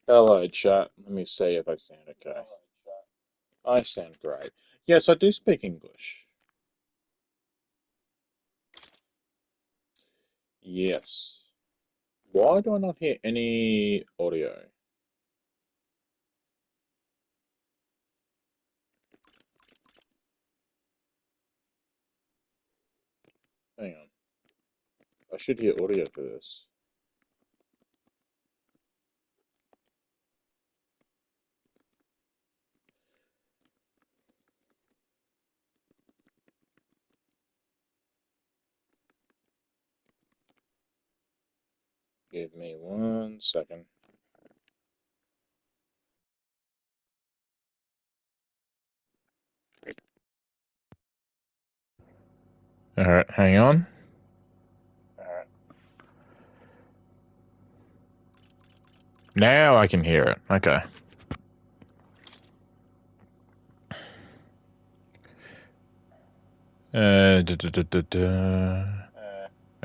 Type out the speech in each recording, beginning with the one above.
Hello, chat. Let me see if I sound okay. I sound great. Yes, I do speak English. Yes. Why do I not hear any audio? Hang on. I should hear audio for this. Give me 1 second. Alright, hang on. Now I can hear it. Okay.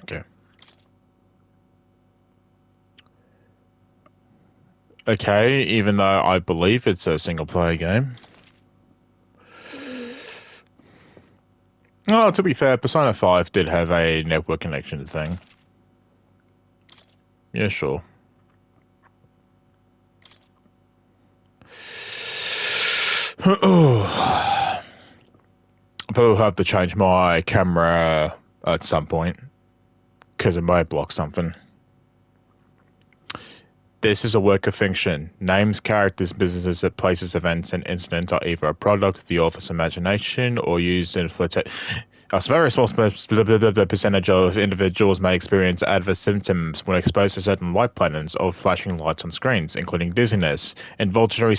Okay. Okay, even though I believe it's a single player game. Oh, to be fair, Persona 5 did have a network connection thing. Yeah, sure. I'll probably have to change my camera at some point because it might block something. This is a work of fiction. Names, characters, businesses, places, events, and incidents are either a product of the author's imagination or used in flirtation. A very small percentage of individuals may experience adverse symptoms when exposed to certain light patterns or flashing lights on screens, including dizziness, involuntary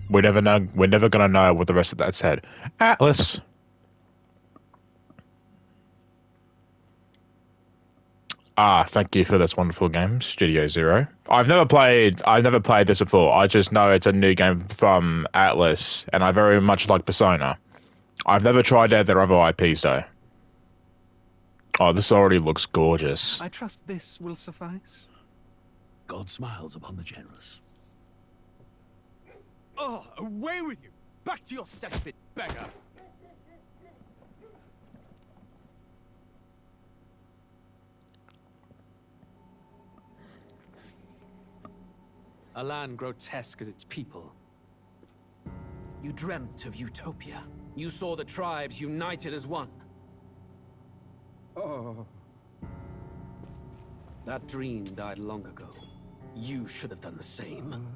We're never know. We're never gonna know what the rest of that said. Atlus. Thank you for this wonderful game, Studio Zero. I've never played this before. I just know it's a new game from Atlus, and I very much like Persona. I've never tried their other IPs though. Oh, this already looks gorgeous. I trust this will suffice. God smiles upon the generous. Oh, away with you! Back to your cesspit, beggar! A land grotesque as its people. You dreamt of utopia. You saw the tribes united as one. Oh. That dream died long ago. You should have done the same.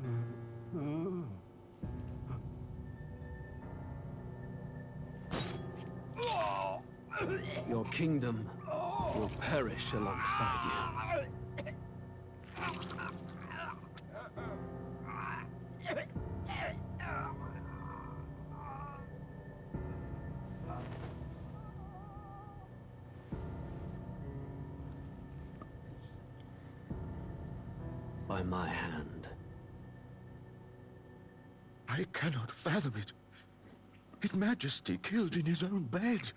Your kingdom will perish alongside you. By my hand. I cannot fathom it. His Majesty killed in his own bed.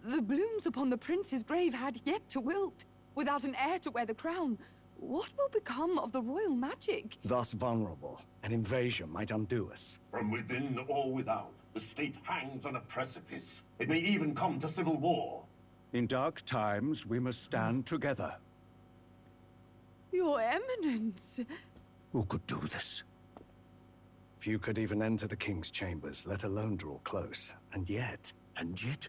The blooms upon the prince's grave had yet to wilt. Without an heir to wear the crown, what will become of the royal magic? Thus vulnerable, an invasion might undo us. From within or without, the state hangs on a precipice. It may even come to civil war. In dark times, we must stand together. Your Eminence. Who could do this? Few could even enter the king's chambers, let alone draw close. And yet,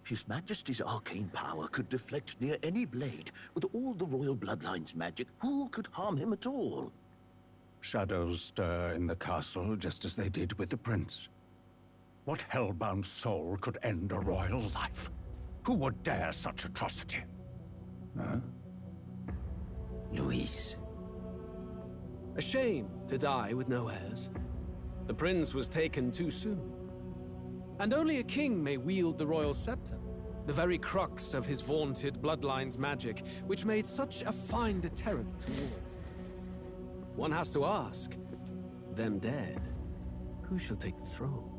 His Majesty's arcane power could deflect near any blade. With all the royal bloodline's magic, who could harm him at all? shadows stir in the castle just as they did with the prince. What hellbound soul could end a royal life? Who would dare such atrocity? Huh? Luis. A shame to die with no heirs. The prince was taken too soon. And only a king may wield the royal scepter, the very crux of his vaunted bloodline's magic, which made such a fine deterrent to war. One has to ask, them dead, who shall take the throne?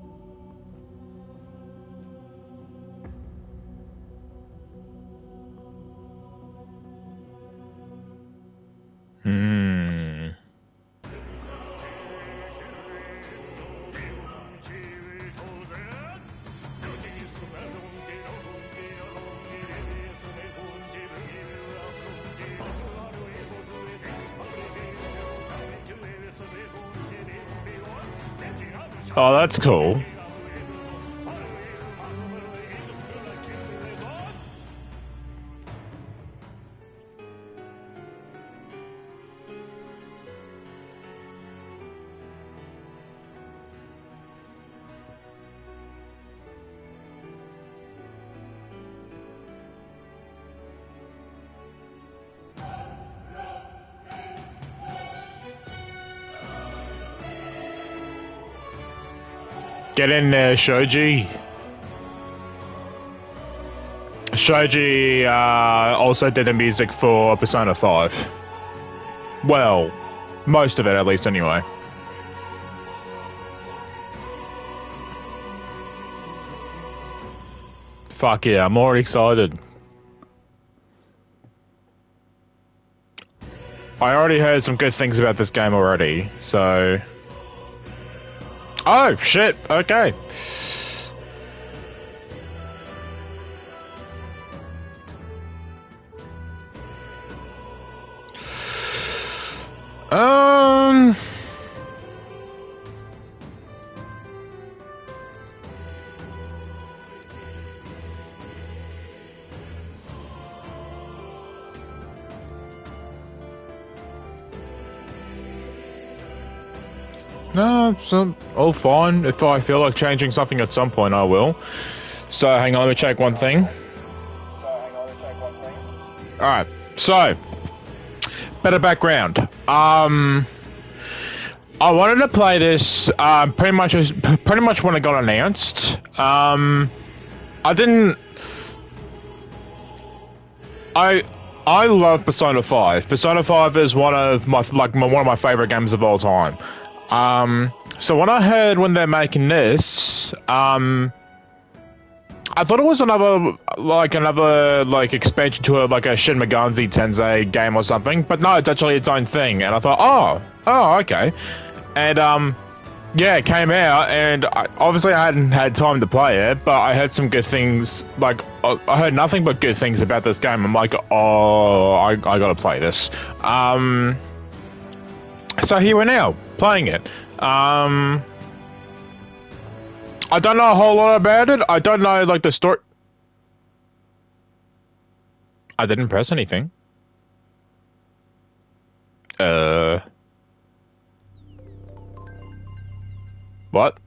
Oh, that's cool. Get in there, Shoji. Shoji also did the music for Persona 5. Well, most of it at least anyway. Fuck yeah, I'm already excited. I already heard some good things about this game already, so... Oh, shit, okay. No, it's all fine. If I feel like changing something at some point, I will. So, hang on, let me check one thing. Alright, so... Better background. I wanted to play this, pretty much when it got announced. I love Persona 5. Persona 5 is one of my favorite games of all time. So when I heard when they're making this, I thought it was another expansion to a Shin Megami Tensei game or something, but no, it's actually its own thing. And I thought, oh, okay. And yeah, it came out, and obviously I hadn't had time to play it, but I heard some good things. Like I heard nothing but good things about this game. I'm like, oh, I gotta play this. So here we're now, playing it. I don't know a whole lot about it. I don't know, the story... I didn't press anything. What?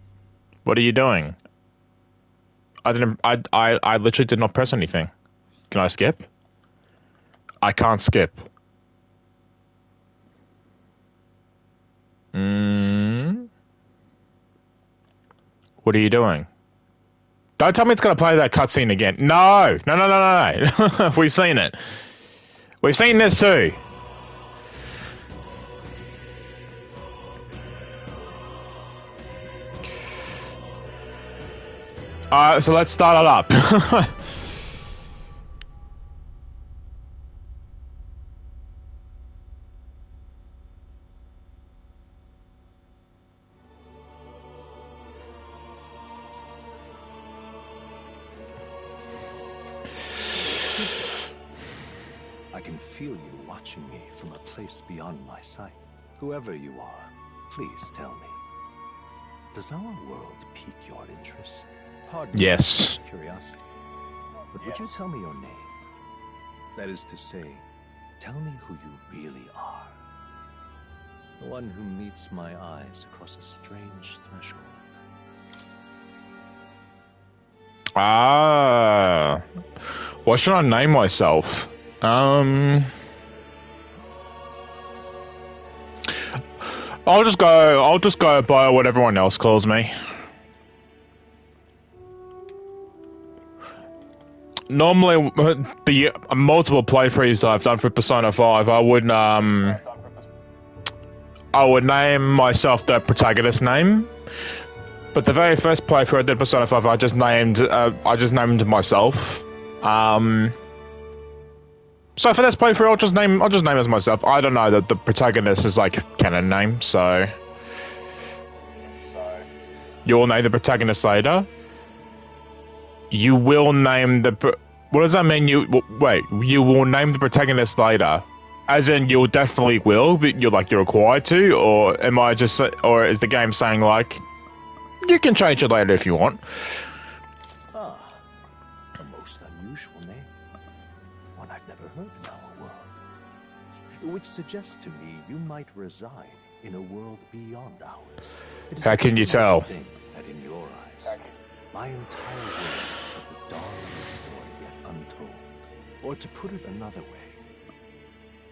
What are you doing? I literally did not press anything. Can I skip? I can't skip. What are you doing? Don't tell me it's gonna play that cutscene again. No! No. We've seen it. We've seen this too. Alright, so let's start it up. I can feel you watching me from a place beyond my sight. Whoever you are, please tell me. Does our world pique your interest? Pardon yes. My curiosity. But would you tell me your name? That is to say, tell me who you really are. The one who meets my eyes across a strange threshold. Ah. What should I name myself? I'll just go by what everyone else calls me. Normally, the multiple playthroughs I've done for Persona 5, I would name myself the protagonist name. But the very first playthrough I did Persona 5, I just named myself. So for this playthrough, I'll just name as myself. I don't know that the protagonist is like a canon name, so you will name the protagonist later. You will name the. What does that mean? You will name the protagonist later, as in you definitely will. But you're required to, or am I just? Or is the game saying like? You can change it later if you want. Ah, a most unusual name. One I've never heard in our world. Which suggests to me you might reside in a world beyond ours. It is How a can you curious tell? thing that in your eyes, my entire world is but the dawn of a story yet untold. Or to put it another way,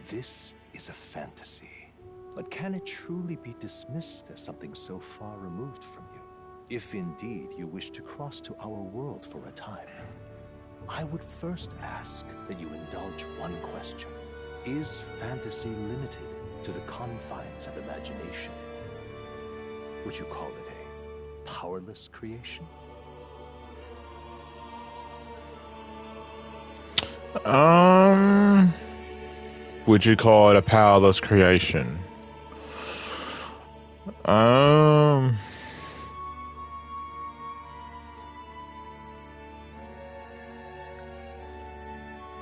this is a fantasy. But can it truly be dismissed as something so far removed from you? If indeed you wish to cross to our world for a time, I would first ask that you indulge one question. Is fantasy limited to the confines of imagination? Would you call it a powerless creation? Would you call it a powerless creation?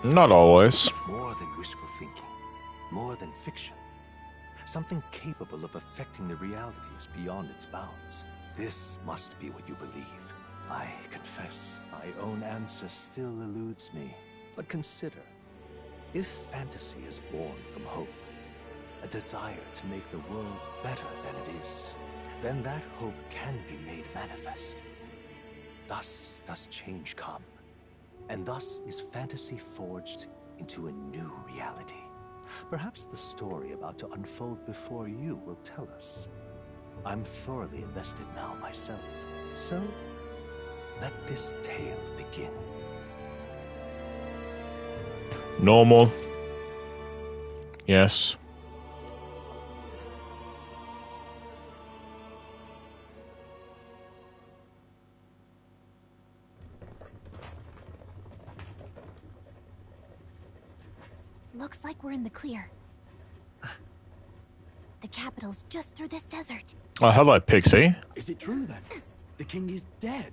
Not always. More than wishful thinking, more than fiction. Something capable of affecting the realities beyond its bounds. This must be what you believe. I confess, my own answer still eludes me. But consider, if fantasy is born from hope, a desire to make the world better than it is, then that hope can be made manifest. Thus does change come, and thus is fantasy forged into a new reality. Perhaps the story about to unfold before you will tell us. I'm thoroughly invested now myself, so let this tale begin. Normal. Yes. Looks like we're in the clear. The capital's just through this desert. Oh, hello, Pixie. Is it true then? The king is dead.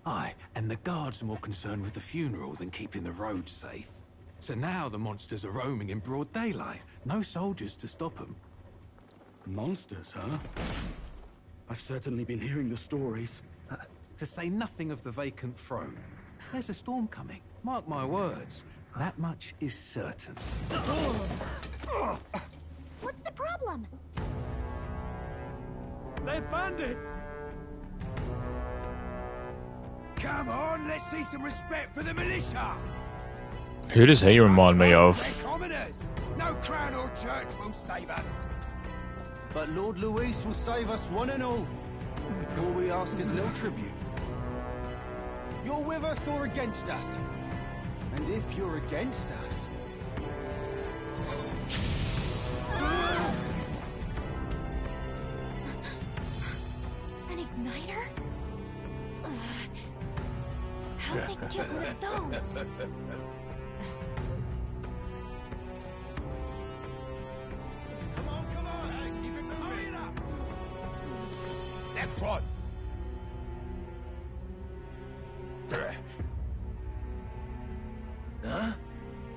Aye, and the guards are more concerned with the funeral than keeping the roads safe. So now the monsters are roaming in broad daylight. No soldiers to stop them. Monsters, huh? I've certainly been hearing the stories. To say nothing of the vacant throne. There's a storm coming. Mark my words. That much is certain. What's the problem? They're bandits! Come on, let's see some respect for the militia! Who does he remind me of? We're commoners. No crown or church will save us. But Lord Luis will save us one and all. All we ask is no tribute. You're with us or against us? And if you're against us... An igniter? How'd they get one of those? Come on, hey, keep it moving up. Next one. Huh?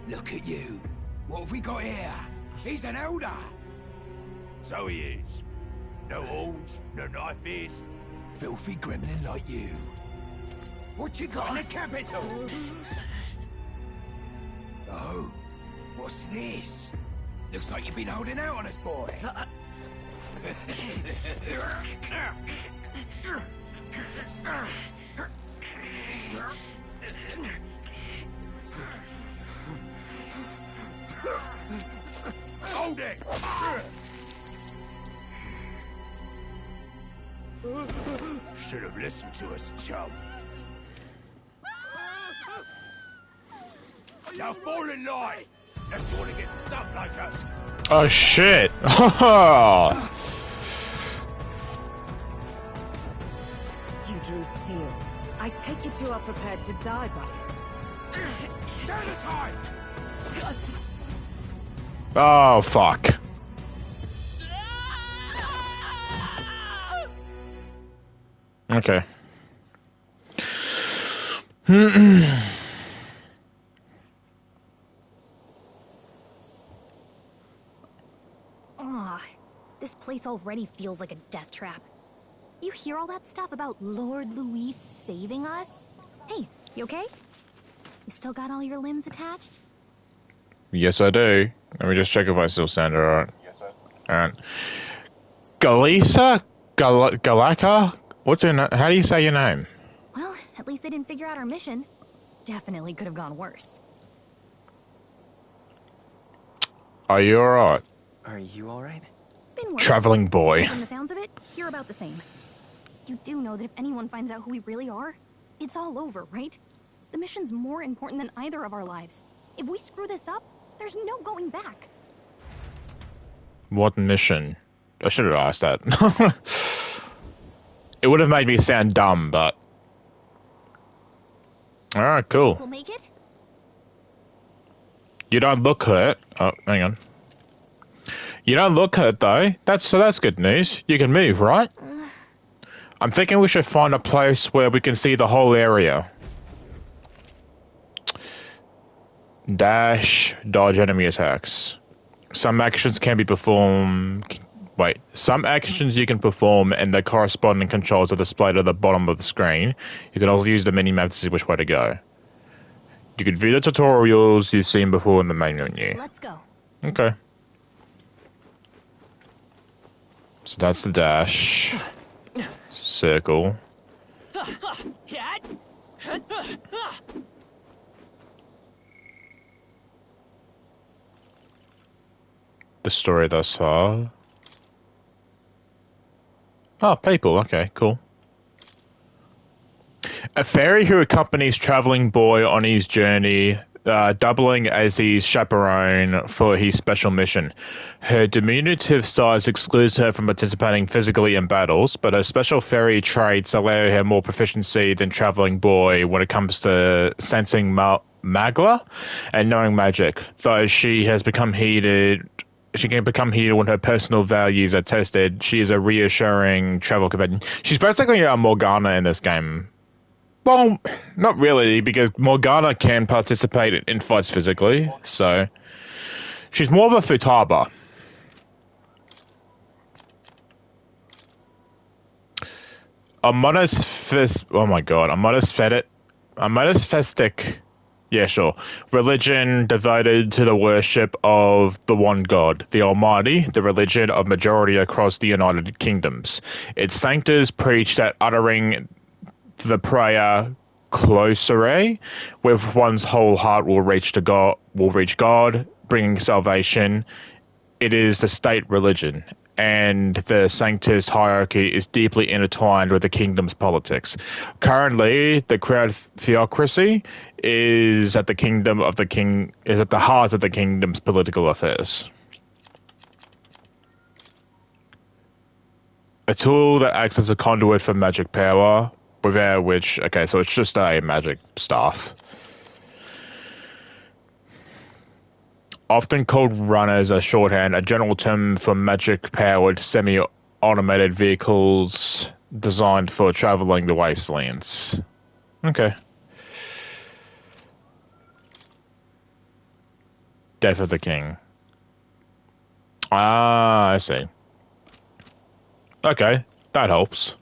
Look at you. What have we got here? He's an elder. So he is. No horns, no knife ears. Filthy gremlin like you. What you got in the capital? Oh, what's this? Looks like you've been holding out on us, boy. Hold it! Should have listened to us, chum. Now fall in line! Unless you want to get stuck like us. Oh shit! You drew steel. I take it you are prepared to die by it. Stand aside! Oh fuck. Okay. Ugh, this place already feels like a death trap. You hear all that stuff about Lord Louis saving us? Hey, you okay? You still got all your limbs attached? Yes, I do. Let me just check if I still sound alright. Alright. Galisa? Galaka? What's her name? How do you say your name? Well, at least they didn't figure out our mission. Definitely could have gone worse. Are you alright? Are you alright? Been worse. Traveling boy. From the sounds of it, you're about the same. You do know that if anyone finds out who we really are, it's all over, right? The mission's more important than either of our lives. If we screw this up, there's no going back. What mission? I should have asked that. It would have made me sound dumb, but... Alright, cool. We'll make it? You don't look hurt. Oh, hang on. You don't look hurt, though. That's good news. You can move, right? I'm thinking we should find a place where we can see the whole area. Dash, dodge enemy attacks. Some actions can be performed... Wait, some actions you can perform and the corresponding controls are displayed at the bottom of the screen. You can also use the mini-map to see which way to go. You can view the tutorials you've seen before in the main menu. Let's go. Okay. So that's the dash. Circle. The story thus far. Oh, people. Okay, cool. A fairy who accompanies traveling boy on his journey, doubling as his chaperone for his special mission. Her diminutive size excludes her from participating physically in battles, but her special fairy traits allow her more proficiency than traveling boy when it comes to sensing magla and knowing magic, though she has become heated. She can become heated when her personal values are tested. She is a reassuring travel companion. She's basically a Morgana in this game. Well, not really, because Morgana can participate in fights physically, so... She's more of a Futaba. A monotheistic... Yeah, sure. Religion devoted to the worship of the one God, the Almighty, the religion of majority across the United Kingdoms. Its sanctors preach that uttering the prayer closere with one's whole heart will reach God, bringing salvation. It is the state religion, and the sanctist hierarchy is deeply intertwined with the kingdom's politics. Currently, the crowd theocracy is at the heart of the kingdom's political affairs. A tool that acts as a conduit for magic power, without which... Okay, so it's just a magic staff. Often called runners are shorthand, a general term for magic-powered, semi-automated vehicles designed for traveling the wastelands. Okay. Death of the King. Ah, I see. Okay, that helps.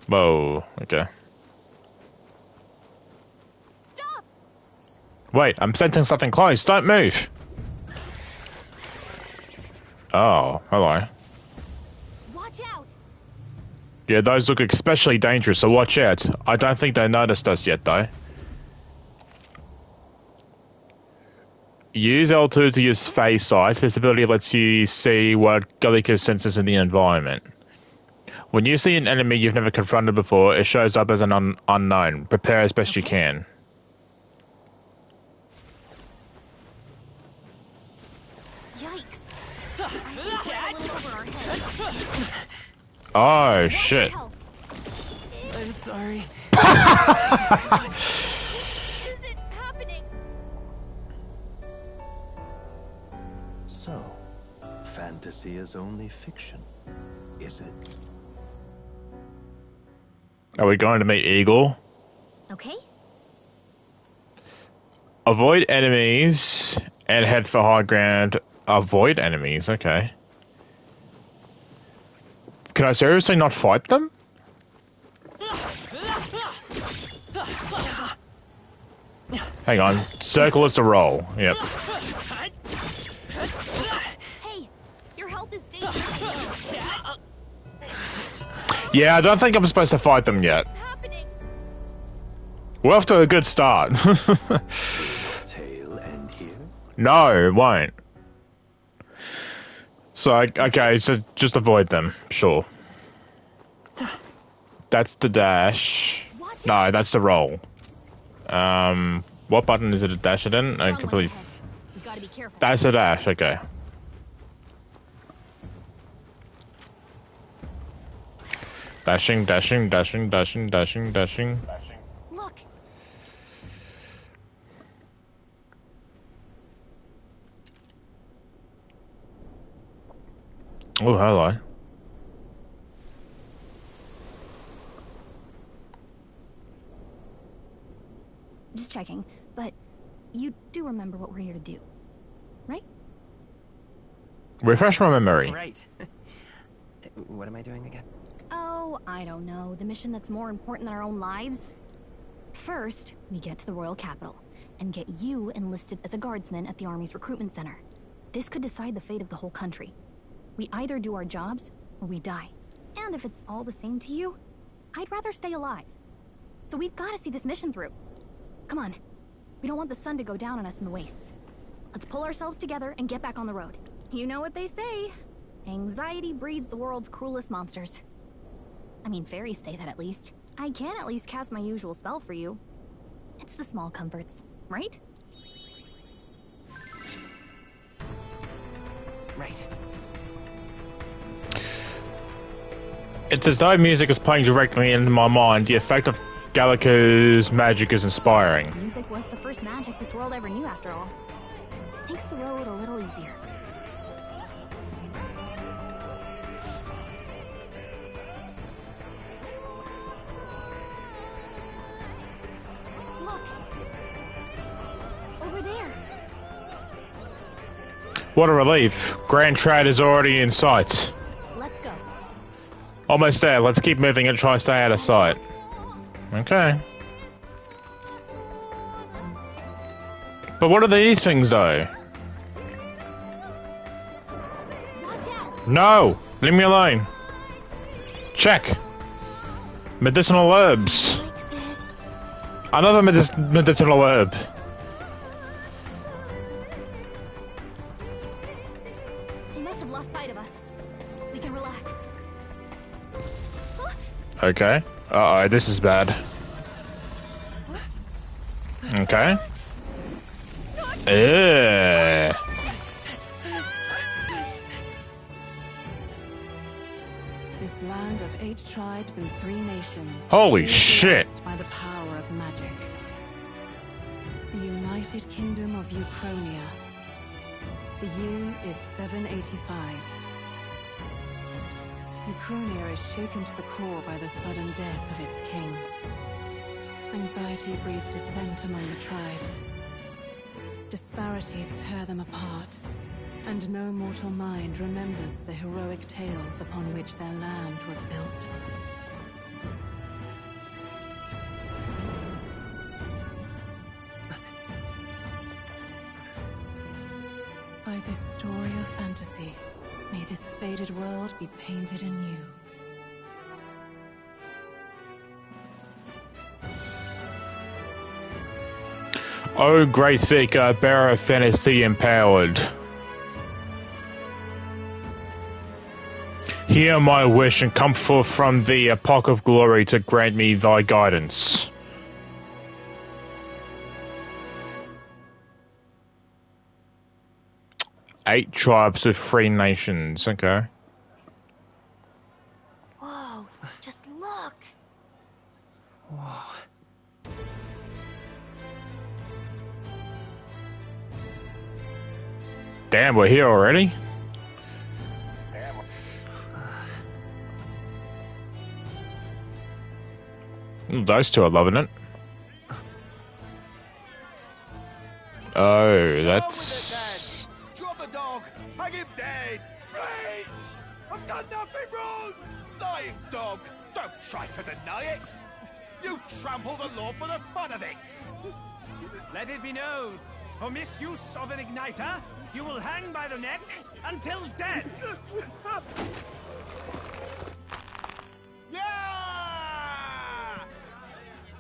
Whoa, okay. Stop! Wait, I'm sensing something close. Don't move. Oh, hello. Watch out! Yeah, those look especially dangerous, so watch out. I don't think they noticed us yet, though. Use L2 to use phase sight. This ability lets you see what Gallica senses in the environment. When you see an enemy you've never confronted before, it shows up as an unknown. Prepare as best you can. Yikes! I think we're a little over our heads. Oh, shit. I'm sorry. Is it happening? So, fantasy is only fiction, is it? Are we going to meet Eagle? Okay. Avoid enemies and head for high ground. Avoid enemies, okay. Can I seriously not fight them? Hang on. Circle is the roll. Yep. Hey, your health is dangerous. Yeah, I don't think I'm supposed to fight them yet. We're off to a good start. Tale end here? No, it won't. So, okay, so just avoid them. Sure. That's the dash. No, that's the roll. What button is it to dash it in? I completely... That's a dash, okay. Dashing, dashing, dashing, dashing, dashing, dashing. Look. Oh, hello. Just checking, but you do remember what we're here to do, right? Refresh my memory. Right. What am I doing again? Oh, I don't know. The mission that's more important than our own lives? First, we get to the royal capital and get you enlisted as a guardsman at the army's recruitment center. This could decide the fate of the whole country. We either do our jobs or we die. And if it's all the same to you, I'd rather stay alive. So we've got to see this mission through. Come on. We don't want the sun to go down on us in the wastes. Let's pull ourselves together and get back on the road. You know what they say. Anxiety breeds the world's cruelest monsters. I mean, fairies say that at least. I can at least cast my usual spell for you. It's the small comforts, right? Right. It's as though music is playing directly into my mind. The effect of Gallica's magic is inspiring. Music was the first magic this world ever knew, after all. Makes the road a little easier. Look! Over there! What a relief. Grand Trade is already in sight. Let's go. Almost there. Let's keep moving and try to stay out of sight. Okay. But what are these things, though? No! Leave me alone. Check. Medicinal herbs. Another medicinal herb. They must have lost sight of us. We can relax. Okay. Uh-oh, this is bad. Okay. This land of 8 tribes and 3 nations. Holy is shit. blessed by the power of magic. The United Kingdom of Uchronia. The year is 785. Uchronia is shaken to the core by the sudden death of its king. Anxiety breeds dissent among the tribes. Disparities tear them apart, and no mortal mind remembers the heroic tales upon which their land was built. By this story of fantasy, may this faded world be painted anew. Oh, great seeker, bearer of fantasy empowered. Hear my wish and come forth from the epoch of glory to grant me thy guidance. Eight tribes of 3 nations, okay. Whoa, just look! Whoa. Damn, we're here already? Those two are loving it. Oh, that's... Drop the dog! Hang him dead! Please! I've done nothing wrong! Lying dog! Don't try to deny it! You trample the law for the fun of it! Let it be known, for misuse of an igniter, you will hang by the neck until dead! Yeah!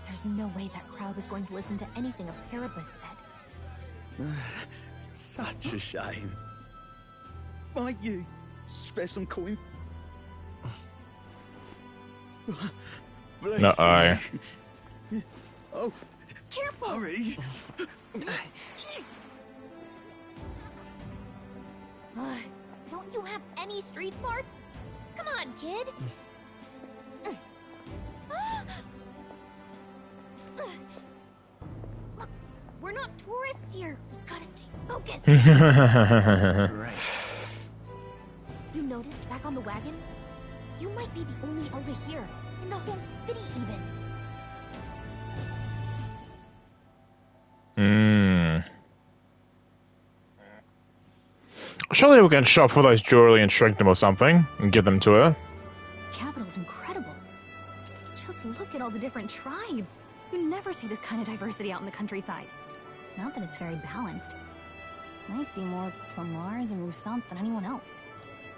There's no way that crowd was going to listen to anything a Paribus said. Such a shame. Might you spare some coin? Bless No. you. Oh, careful! Hurry! Don't you have any street smarts? Come on, kid! Look, we're not tourists here. We gotta stay focused. Right. You noticed back on the wagon? You might be the only elder here, in the whole city even. Surely we can shop for those jewelry and shrink them or something, and give them to her. The capital's incredible. Just look at all the different tribes. You never see this kind of diversity out in the countryside. Not that it's very balanced. I see more Plamars and Roussants than anyone else.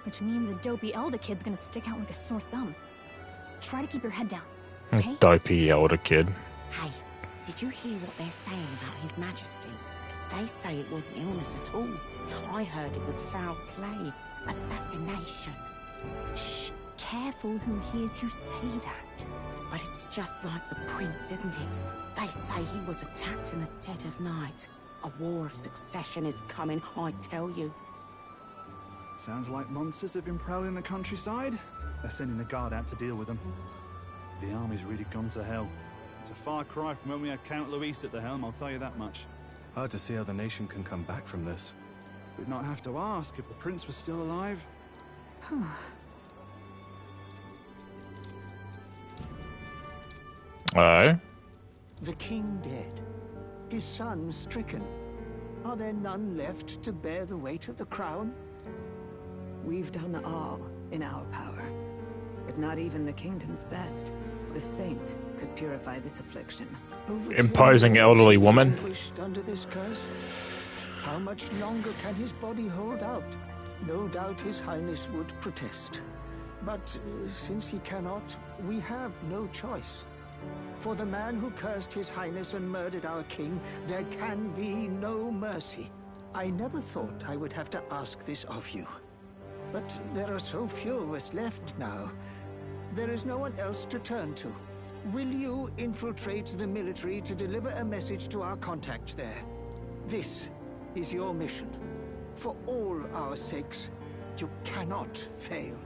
Which means a dopey elder kid's gonna stick out like a sore thumb. Try to keep your head down, okay? Dopey elder kid. Hey, did you hear what they're saying about His Majesty? They say it wasn't illness at all. I heard it was foul play, assassination. Shh, careful who hears you say that. But it's just like the prince, isn't it? They say he was attacked in the dead of night. A war of succession is coming, I tell you. Sounds like monsters have been prowling the countryside. They're sending the guard out to deal with them. The army's really gone to hell. It's a far cry from when we had Count Luis at the helm, I'll tell you that much. Hard to see how the nation can come back from this. We'd not have to ask if the prince was still alive. Oh? The king dead. His son stricken. Are there none left to bear the weight of the crown? We've done all in our power. But not even the kingdom's best, the saint, could purify this affliction. Imposing elderly woman. Languished under this curse? How much longer can his body hold out? No doubt his highness would protest. But since he cannot, we have no choice. For the man who cursed his highness and murdered our king, there can be no mercy. I never thought I would have to ask this of you. But there are so few of us left now. There is no one else to turn to. Will you infiltrate the military to deliver a message to our contact there? This is your mission. For all our sakes, you cannot fail.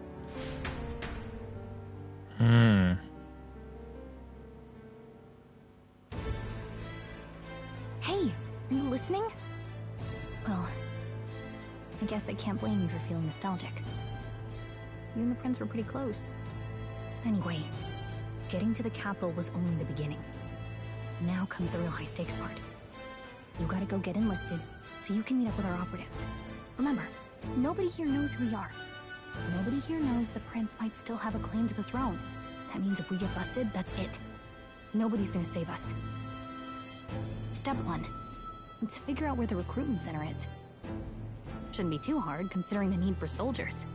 Hey, are you listening? Well, I guess I can't blame you for feeling nostalgic. You and the prince were pretty close. Anyway, getting to the capital was only the beginning. Now comes the real high-stakes part. You gotta go get enlisted, so you can meet up with our operative. Remember, nobody here knows who we are. Nobody here knows the prince might still have a claim to the throne. That means if we get busted, that's it. Nobody's gonna save us. Step 1. Let's figure out where the recruitment center is. Shouldn't be too hard, considering the need for soldiers.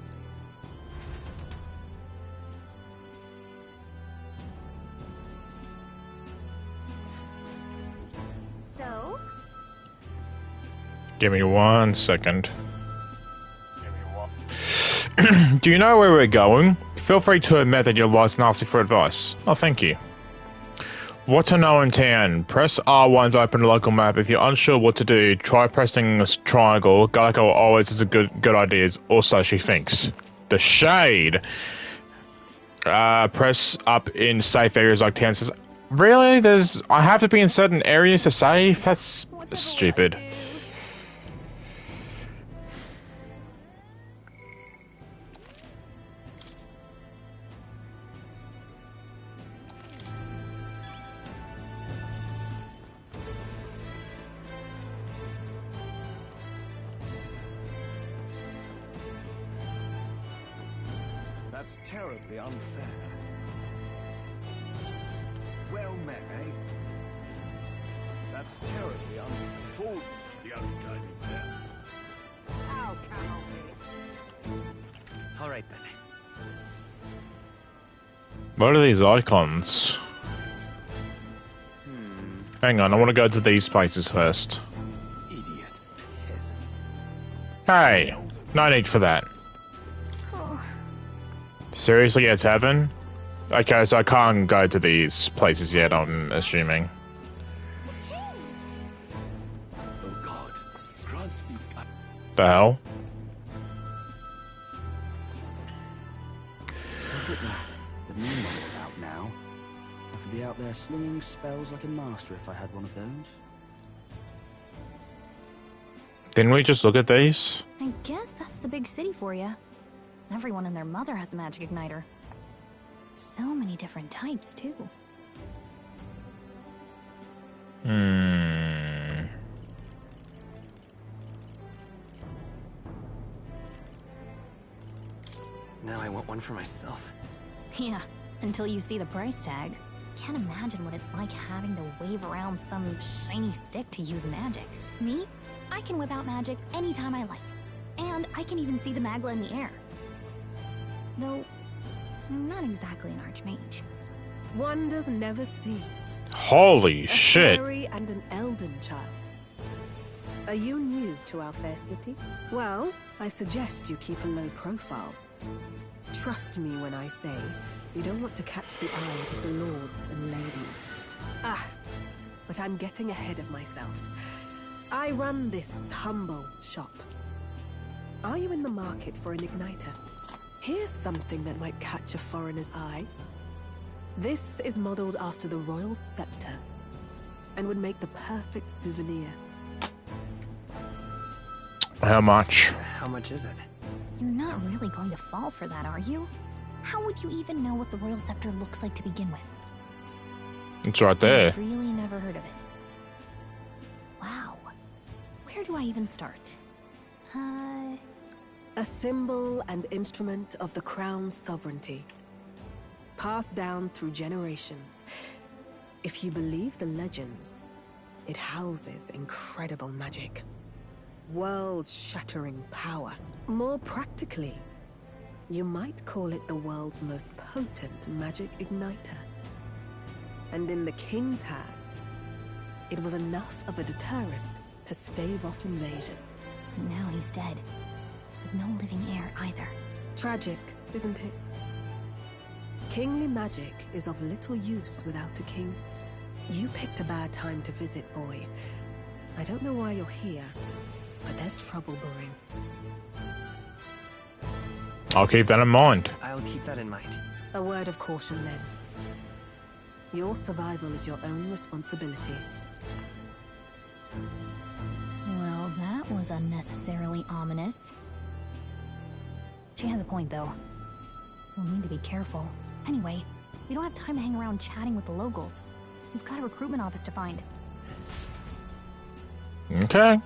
So? Give me 1 second. Do you know where we're going? Feel free to admit that you're lost and ask me for advice. Oh, thank you. What to know in town? Press R1 to open a local map. If you're unsure what to do, try pressing this triangle. Geico always is a good idea, or so she thinks. The shade! Press up in safe areas like town. Says, really? I have to be in certain areas to save? That's stupid. That's terribly unfair. Well met, eh? That's terribly unfair. Fool's the only game in town. How can All right then. What are these icons? Hang on, I want to go to these places first. Idiot. Hey, no need for that. Seriously, it's heaven? Okay, so I can't go to these places yet, I'm assuming. Oh God, grant me. The hell? Look at that. The new model's out now. I could be out there slinging spells like a master if I had one of those. Didn't we just look at these? I guess that's the big city for you. Everyone and their mother has a magic igniter. So many different types, too. Now I want one for myself. Yeah, until you see the price tag. Can't imagine what it's like having to wave around some shiny stick to use magic. Me? I can whip out magic anytime I like. And I can even see the Magla in the air. Though, I'm not exactly an archmage. Wonders never cease. Holy shit. A fairy and an elden child. Are you new to our fair city? Well, I suggest you keep a low profile. Trust me when I say you don't want to catch the eyes of the lords and ladies. But I'm getting ahead of myself. I run this humble shop. Are you in the market for an igniter? Here's something that might catch a foreigner's eye. This is modeled after the royal scepter and would make the perfect souvenir. How much? How much is it? You're not really going to fall for that, are you? How would you even know what the royal scepter looks like to begin with? It's right there. I've really never heard of it. Wow. Where do I even start? A symbol and instrument of the crown's sovereignty. Passed down through generations. If you believe the legends, it houses incredible magic. World-shattering power. More practically, you might call it the world's most potent magic igniter. And in the king's hands, it was enough of a deterrent to stave off invasion. Now he's dead. With no living heir either. Tragic, isn't it? Kingly magic is of little use without a king. You picked a bad time to visit, boy. I don't know why you're here, but there's trouble brewing. I'll keep that in mind. I'll keep that in mind. A word of caution then. Your survival is your own responsibility. Well, that was unnecessarily ominous. She has a point, though. We'll need to be careful. Anyway, we don't have time to hang around chatting with the locals. We've got a recruitment office to find. Okay.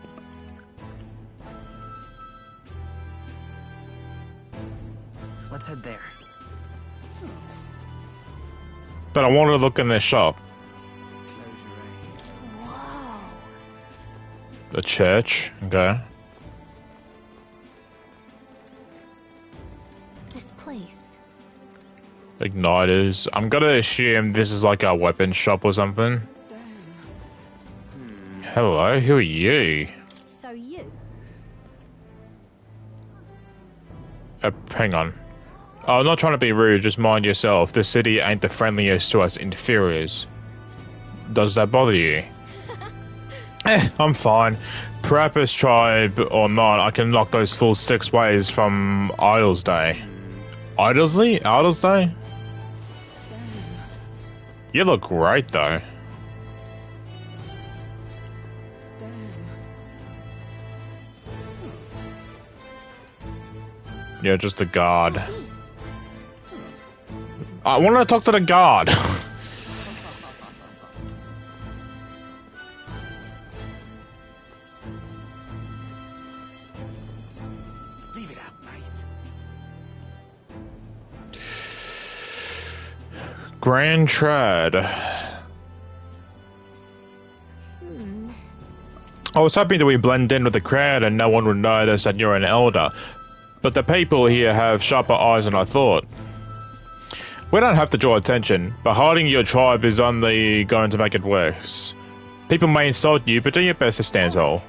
Let's head there. But I want to look in their shop. Whoa. The church. Okay. This place. Igniters. I'm gonna assume this is like a weapon shop or something. Hello, who are you? So you? Hang on. Oh, I'm not trying to be rude, just mind yourself. The city ain't the friendliest to us inferiors. Does that bother you? I'm fine. Parappa's tribe or not, I can knock those fools 6 ways from Idle's Day. Idle's Day? You look great though. You're just a guard. I want to talk to the guard. Leave it out, mate. Grand Trad. I was hoping that we blend in with the crowd and no one would notice that you're an elder, but the people here have sharper eyes than I thought. We don't have to draw attention, but hiding your tribe is only going to make it worse. People may insult you, but do your best to stand tall.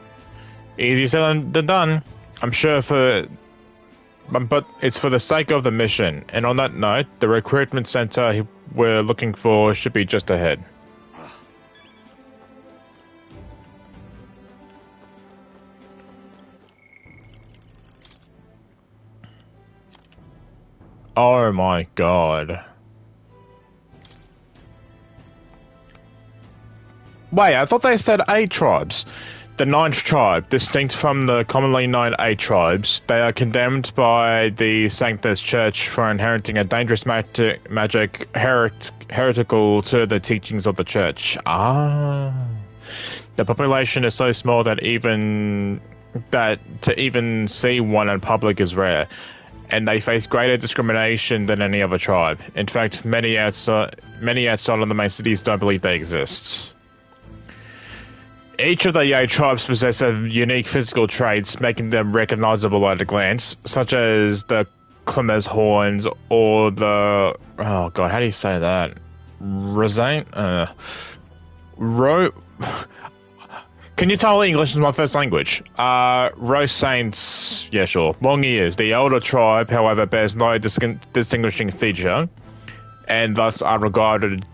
Easier said than done, I'm sure, but it's for the sake of the mission. And on that note, the recruitment center we're looking for should be just ahead. Oh my god. Wait, I thought they said 8 tribes. The 9th tribe, distinct from the commonly known 8 tribes, they are condemned by the Sanctus Church for inheriting a dangerous magic heretical to the teachings of the Church. Ah. The population is so small that to even see one in public is rare, and they face greater discrimination than any other tribe. In fact, many outside of the main cities don't believe they exist. Each of the 8 tribes possess unique physical traits, making them recognizable at a glance, such as the Clemens horns or the... Oh god, how do you say that? Rosane? Can you tell English is my first language? Rosaints... Yeah, sure. Long ears. The elder tribe, however, bears no distinguishing feature, and thus are regarded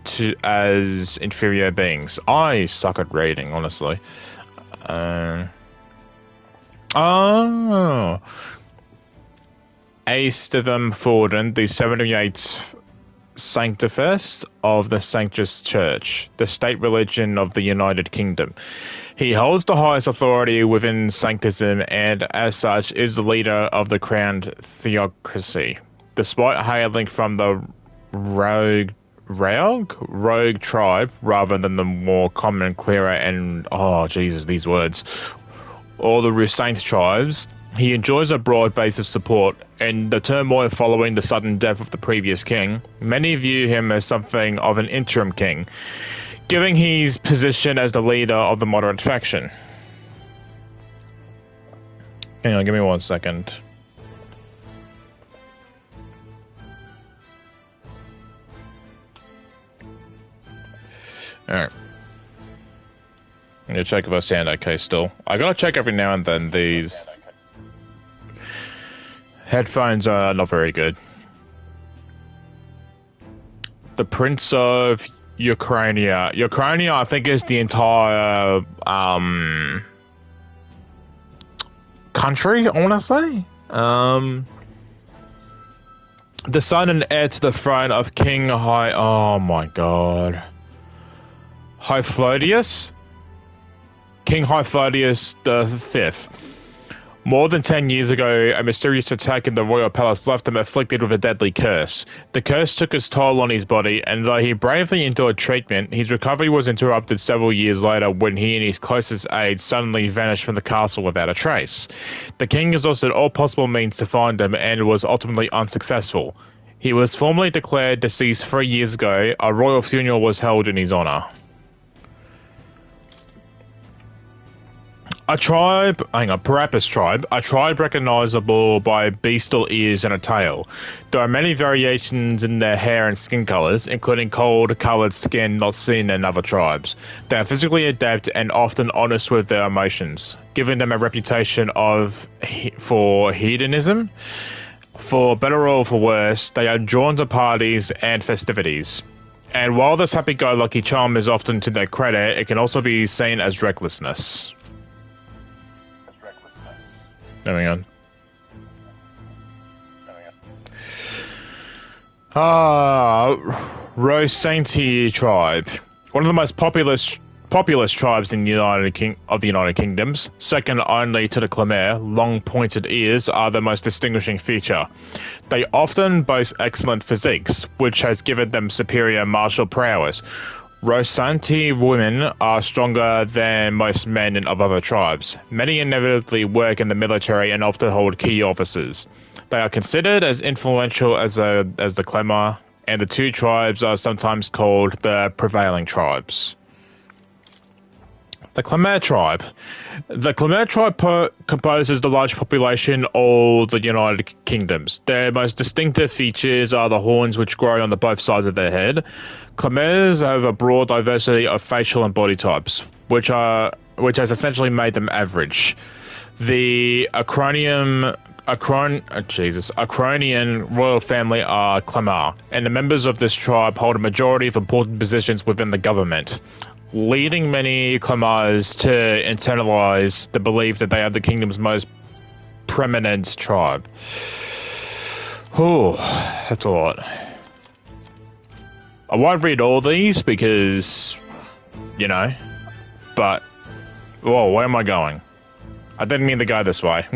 as inferior beings. I suck at reading, honestly. Aestivum Forden, the 78th Sanctifest of the Sanctus Church, the state religion of the United Kingdom. He holds the highest authority within Sanctism and, as such, is the leader of the crowned theocracy. Despite hailing from the rogue tribe rather than the more common, clearer, and oh Jesus, these words, or the Rusaint tribes, he enjoys a broad base of support. In the turmoil following the sudden death of the previous king, many view him as something of an interim king, giving his position as the leader of the moderate faction. Hang on, give me 1 second. Alright. I'm gonna check if I sound okay still. I gotta check every now and then. These headphones are not very good. The Prince of Ukrainia. Ukrainia, I think, is the entire country, I wanna say. The son and heir to the throne of King oh my god. Hyphlodius? King Hyphlodius V. More than 10 years ago, a mysterious attack in the royal palace left him afflicted with a deadly curse. The curse took its toll on his body, and though he bravely endured treatment, his recovery was interrupted several years later when he and his closest aides suddenly vanished from the castle without a trace. The king exhausted all possible means to find him and was ultimately unsuccessful. He was formally declared deceased 3 years ago. A royal funeral was held in his honor. Parapus tribe, a tribe recognizable by bestial ears and a tail. There are many variations in their hair and skin colors, including cold-colored skin not seen in other tribes. They are physically adept and often honest with their emotions, giving them a reputation for hedonism. For better or for worse, they are drawn to parties and festivities. And while this happy-go-lucky charm is often to their credit, it can also be seen as recklessness. Hang on. Rosainti tribe. One of the most populous tribes in the United Kingdoms, second only to the Khmer. Long pointed ears are the most distinguishing feature. They often boast excellent physiques, which has given them superior martial prowess. Rosainti women are stronger than most men of other tribes. Many inevitably work in the military and often hold key offices. They are considered as influential as the Khmer and the two tribes are sometimes called the prevailing tribes. The Khmer tribe. The Khmer tribe composes the large population of the United Kingdoms. Their most distinctive features are the horns which grow on both sides of their head. Khmers have a broad diversity of facial and body types, which has essentially made them average. The Acronian royal family are Khmer, and the members of this tribe hold a majority of important positions within the government, leading many Khmers to internalize the belief that they are the kingdom's most preeminent tribe. Oh, that's a lot. I won't read all these because, you know, but... Whoa, where am I going? I didn't mean to go this way.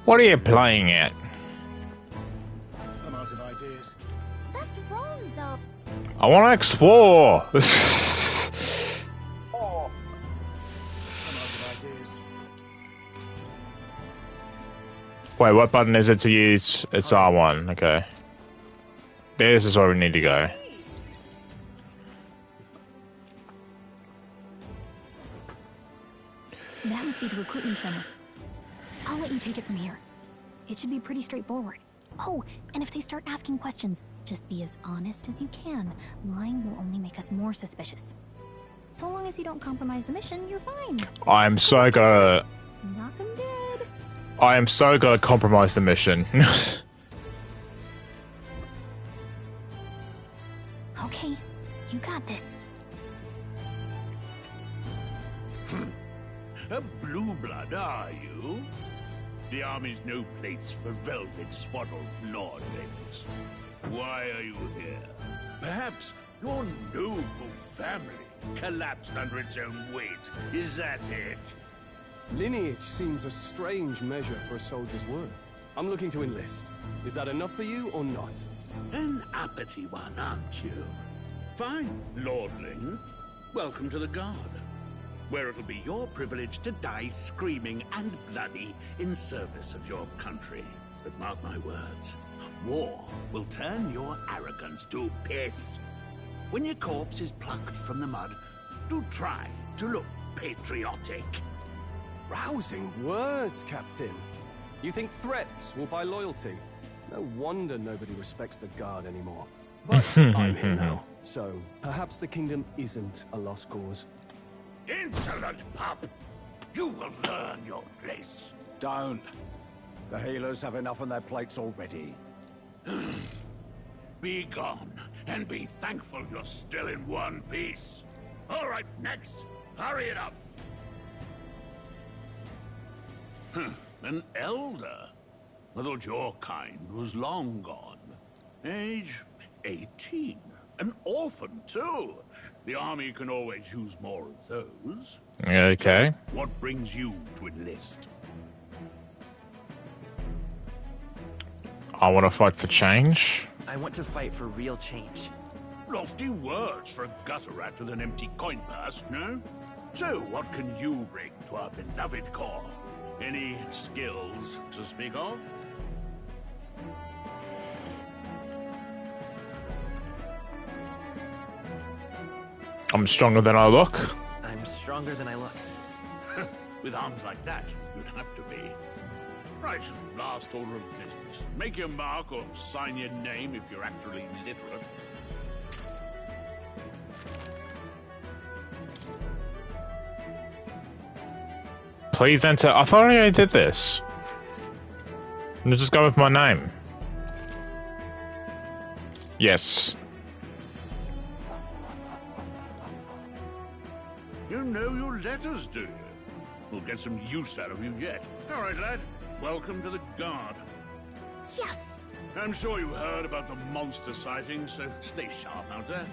What are you playing at? I'm out of ideas. That's wrong, though. I want to explore. I'm out of ideas. Wait, what button is it to use? It's R1, okay. This is where we need to go. That must be the recruitment center. I'll let you take it from here. It should be pretty straightforward. Oh, and if they start asking questions, just be as honest as you can. Lying will only make us more suspicious. So long as you don't compromise the mission, you're fine. I'm so gonna... Knock 'em dead. I am so gonna compromise the mission. Okay, you got this. A blue blood, are you? The army's no place for velvet-swaddled lordlings. Why are you here? Perhaps your noble family collapsed under its own weight. Is that it? Lineage seems a strange measure for a soldier's worth. I'm looking to enlist. Is that enough for you or not? An uppity one, aren't you? Fine, lordling. Welcome to the Guard, where it'll be your privilege to die screaming and bloody in service of your country. But mark my words, war will turn your arrogance to piss. When your corpse is plucked from the mud, do try to look patriotic. Rousing words, Captain. You think threats will buy loyalty? No wonder nobody respects the Guard anymore. But I'm here now, so perhaps the kingdom isn't a lost cause. Insolent pup! You will learn your place. Don't. The healers have enough on their plates already. Be gone, and be thankful you're still in one piece. All right, next. Hurry it up. An elder? I thought your kind was long gone. Age 18. An orphan, too. The army can always use more of those. Okay. So, what brings you to enlist? I want to fight for change. I want to fight for real change. Lofty words for a gutter rat with an empty coin purse, no? So, what can you bring to our beloved corps? Any skills to speak of? I'm stronger than I look. I'm stronger than I look. With arms like that, you'd have to be. Right, last order of business. Make your mark or sign your name if you're actually literate. Please enter. I thought I already did this. Let's just go with my name. Yes. You know your letters, do you? We'll get some use out of you yet. All right, lad. Welcome to the Guard. Yes! I'm sure you heard about the monster sighting, so stay sharp out there.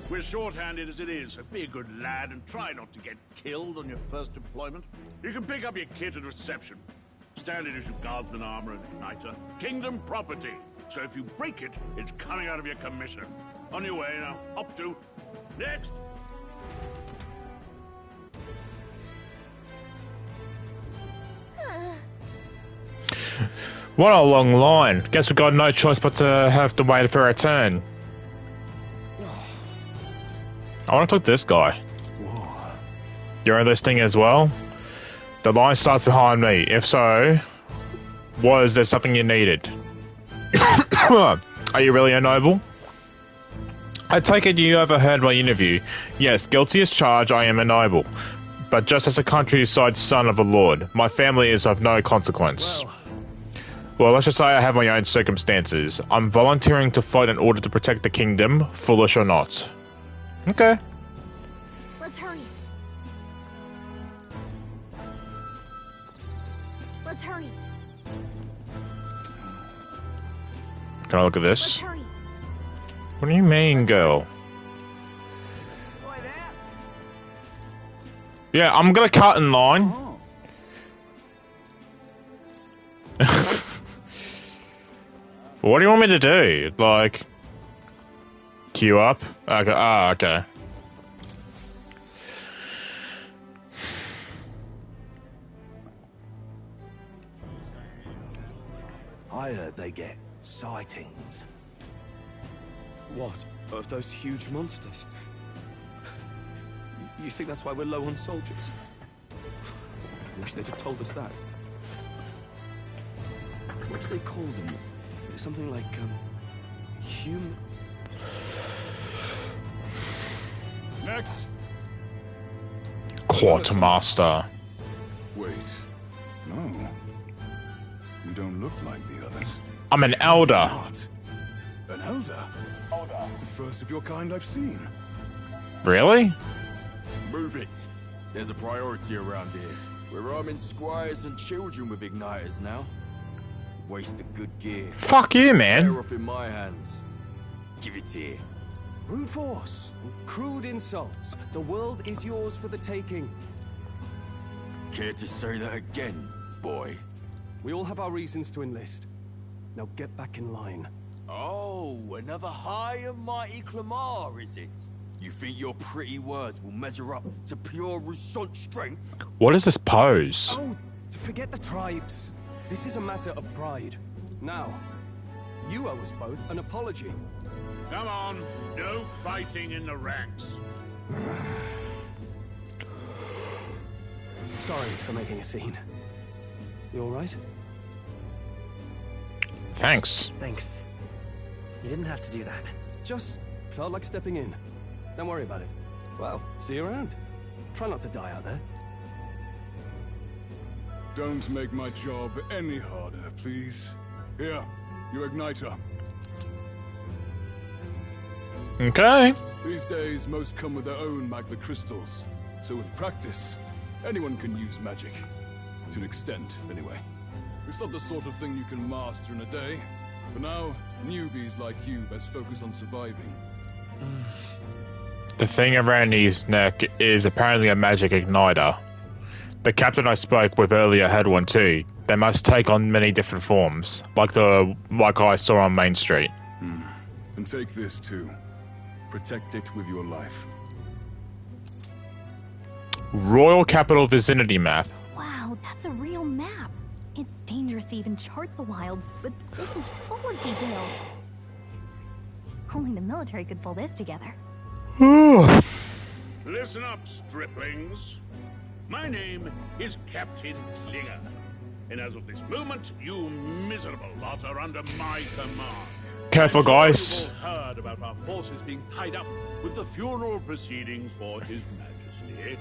We're short-handed as it is, so be a good lad and try not to get killed on your first deployment. You can pick up your kit at reception. Standard issue guardsman armor and igniter. Kingdom property. So if you break it, it's coming out of your commission. On your way now. Up to. Next. What a long line. Guess we got no choice but to have to wait for our turn. I want to talk to this guy. You're listening as well? The line starts behind me. If so, was there something you needed? Are you really a noble? I take it you overheard my interview. Yes, guilty as charged, I am a noble. But just as a countryside son of a lord, my family is of no consequence. Well, let's just say I have my own circumstances. I'm volunteering to fight in order to protect the kingdom, foolish or not. Okay. Let's hurry. Let's hurry. Can I look at this? Let's hurry. What do you mean, girl? Yeah, I'm gonna cut in line. What do you want me to do? Like, queue up? Okay. Ah, okay. I heard they get sightings. What? Of those huge monsters? You think that's why we're low on soldiers? I wish they'd have told us that. What do they call them? Something like, human... Next! Quartermaster. Wait. No. You don't look like the others. I'm an elder. What? An elder? It's the first of your kind I've seen. Really? Move it. There's a priority around here. We're arming squires and children with igniters now. Waste of good gear. Fuck you, man. Better off in my hands. Give it here. Brute force. Crude insults. The world is yours for the taking. Care to say that again, boy? We all have our reasons to enlist. Now get back in line. Oh, another high and mighty Clamar, is it? You think your pretty words will measure up to pure Rousant strength? What is this pose? Oh, forget the tribes. This is a matter of pride. Now, you owe us both an apology. Come on, no fighting in the ranks. Sorry for making a scene. You all right? Thanks. Thanks. You didn't have to do that. Just felt like stepping in. Don't worry about it. Well, see you around. Try not to die out there. Don't make my job any harder, please. Here, your igniter. Okay. These days, most come with their own magma crystals. So with practice, anyone can use magic. To an extent, anyway. It's not the sort of thing you can master in a day. For now, newbies like you best focus on surviving. The thing around his neck is apparently a magic igniter. The captain I spoke with earlier had one too. They must take on many different forms, like I saw on Main Street. And take this too. Protect it with your life. Royal Capital Vicinity Map. Wow, that's a real map. It's dangerous to even chart the wilds, but this is full of details. Only the military could pull this together. Listen up, striplings. My name is Captain Klinger, and as of this moment, you miserable lot are under my command. Careful, guys. You've all heard about our forces being tied up with the funeral proceedings for His Majesty.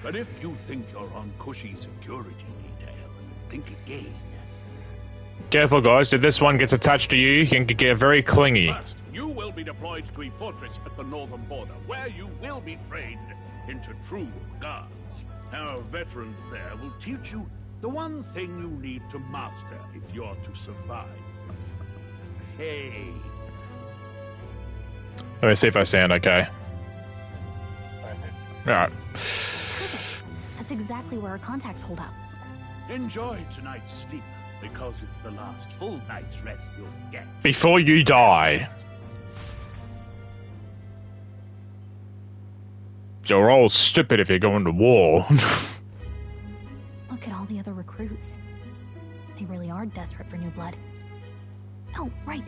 But if you think you're on cushy security detail, think again. Careful, guys. If this one gets attached to you, you can get very clingy. First, you will be deployed to a fortress at the northern border, where you will be trained into true guards. Our veterans there will teach you the one thing you need to master if you're to survive. Hey. Let me see if I sound okay. Alright. Perfect. That's exactly where our contacts hold up. Enjoy tonight's sleep, because it's the last full night's rest you'll get. Before you die. You're all stupid if you're going to war. Look at all the other recruits. They really are desperate for new blood. Oh, right.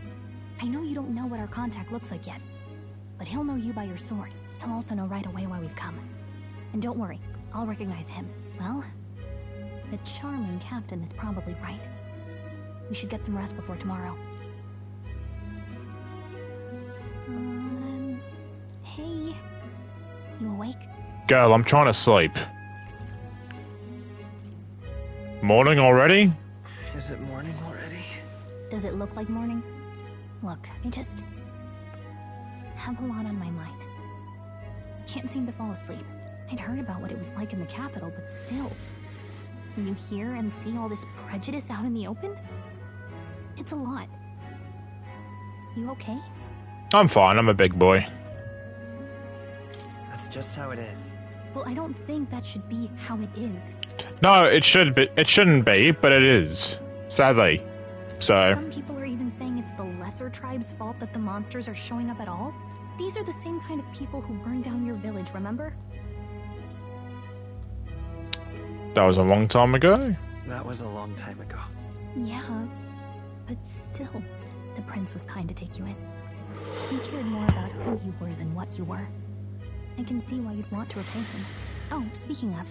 I know you don't know what our contact looks like yet, but he'll know you by your sword. He'll also know right away why we've come. And don't worry, I'll recognize him. Well, the charming captain is probably right. We should get some rest before tomorrow. Hey. You awake? Girl, I'm trying to sleep. Morning already? Is it morning already? Does it look like morning? Look, I just have a lot on my mind. Can't seem to fall asleep. I'd heard about what it was like in the capital, but still. When you hear and see all this prejudice out in the open, it's a lot. You okay? I'm fine, I'm a big boy. That's just how it is. Well, I don't think that should be how it is. No, it should be. It shouldn't be, but it is. Sadly. So. Some people are even saying it's the lesser tribe's fault that the monsters are showing up at all. These are the same kind of people who burned down your village, remember? That was a long time ago? That was a long time ago. Yeah, but still, the prince was kind to take you in. He cared more about who you were than what you were. I can see why you'd want to repay him. Oh, speaking of,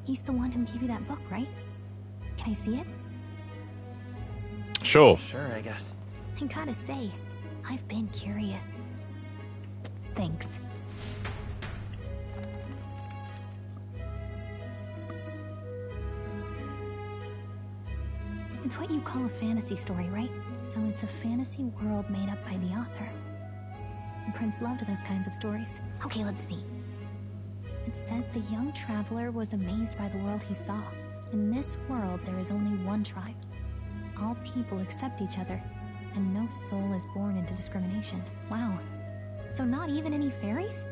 he's the one who gave you that book, right? Can I see it? Sure. Sure, I guess. I gotta say, I've been curious. Thanks. It's what you call a fantasy story, right? So it's a fantasy world made up by the author. The prince loved those kinds of stories. Okay, let's see. It says the young traveler was amazed by the world he saw. In this world, there is only one tribe. All people accept each other, and no soul is born into discrimination. Wow. So not even any fairies?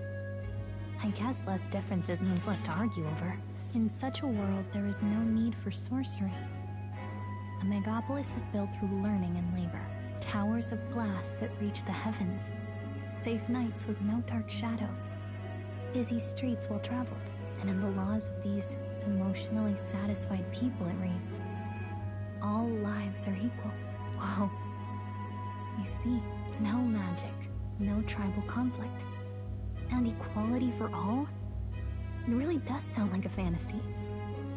I guess less differences means less to argue over. In such a world, there is no need for sorcery. A megapolis is built through learning and labor. Towers of glass that reach the heavens. Safe nights with no dark shadows. Busy streets well traveled. And in the laws of these emotionally satisfied people, it reads, all lives are equal. Whoa. You see, no magic, no tribal conflict, and equality for all? It really does sound like a fantasy.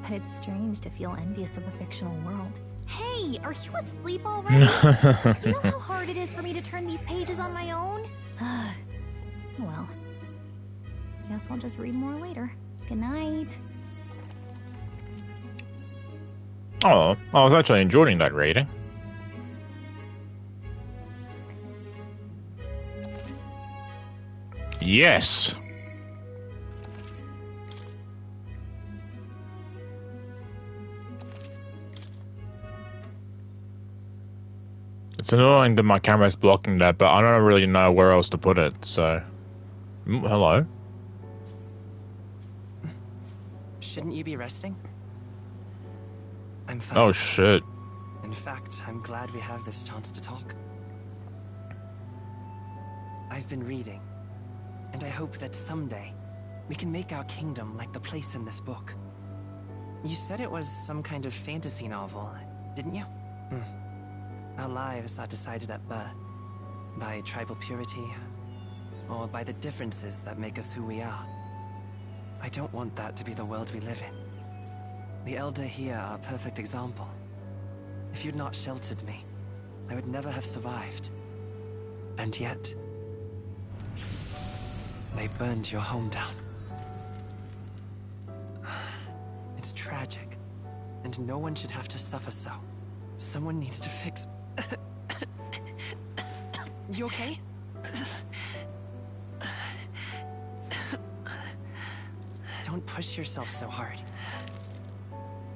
But it's strange to feel envious of a fictional world. Hey, are you asleep already? Do you know how hard it is for me to turn these pages on my own? Well, guess I'll just read more later. Good night. Oh, I was actually enjoying that reading. Yes. It's annoying that my camera's blocking that, but I don't really know where else to put it, so... hello? Shouldn't you be resting? I'm fine. Oh shit. In fact, I'm glad we have this chance to talk. I've been reading, and I hope that someday we can make our kingdom like the place in this book. You said it was some kind of fantasy novel, didn't you? Our lives are decided at birth, by tribal purity, or by the differences that make us who we are. I don't want that to be the world we live in. The Elder here are a perfect example. If you'd not sheltered me, I would never have survived. And yet, they burned your home down. It's tragic, and no one should have to suffer so. Someone needs to fix... You okay? Don't push yourself so hard.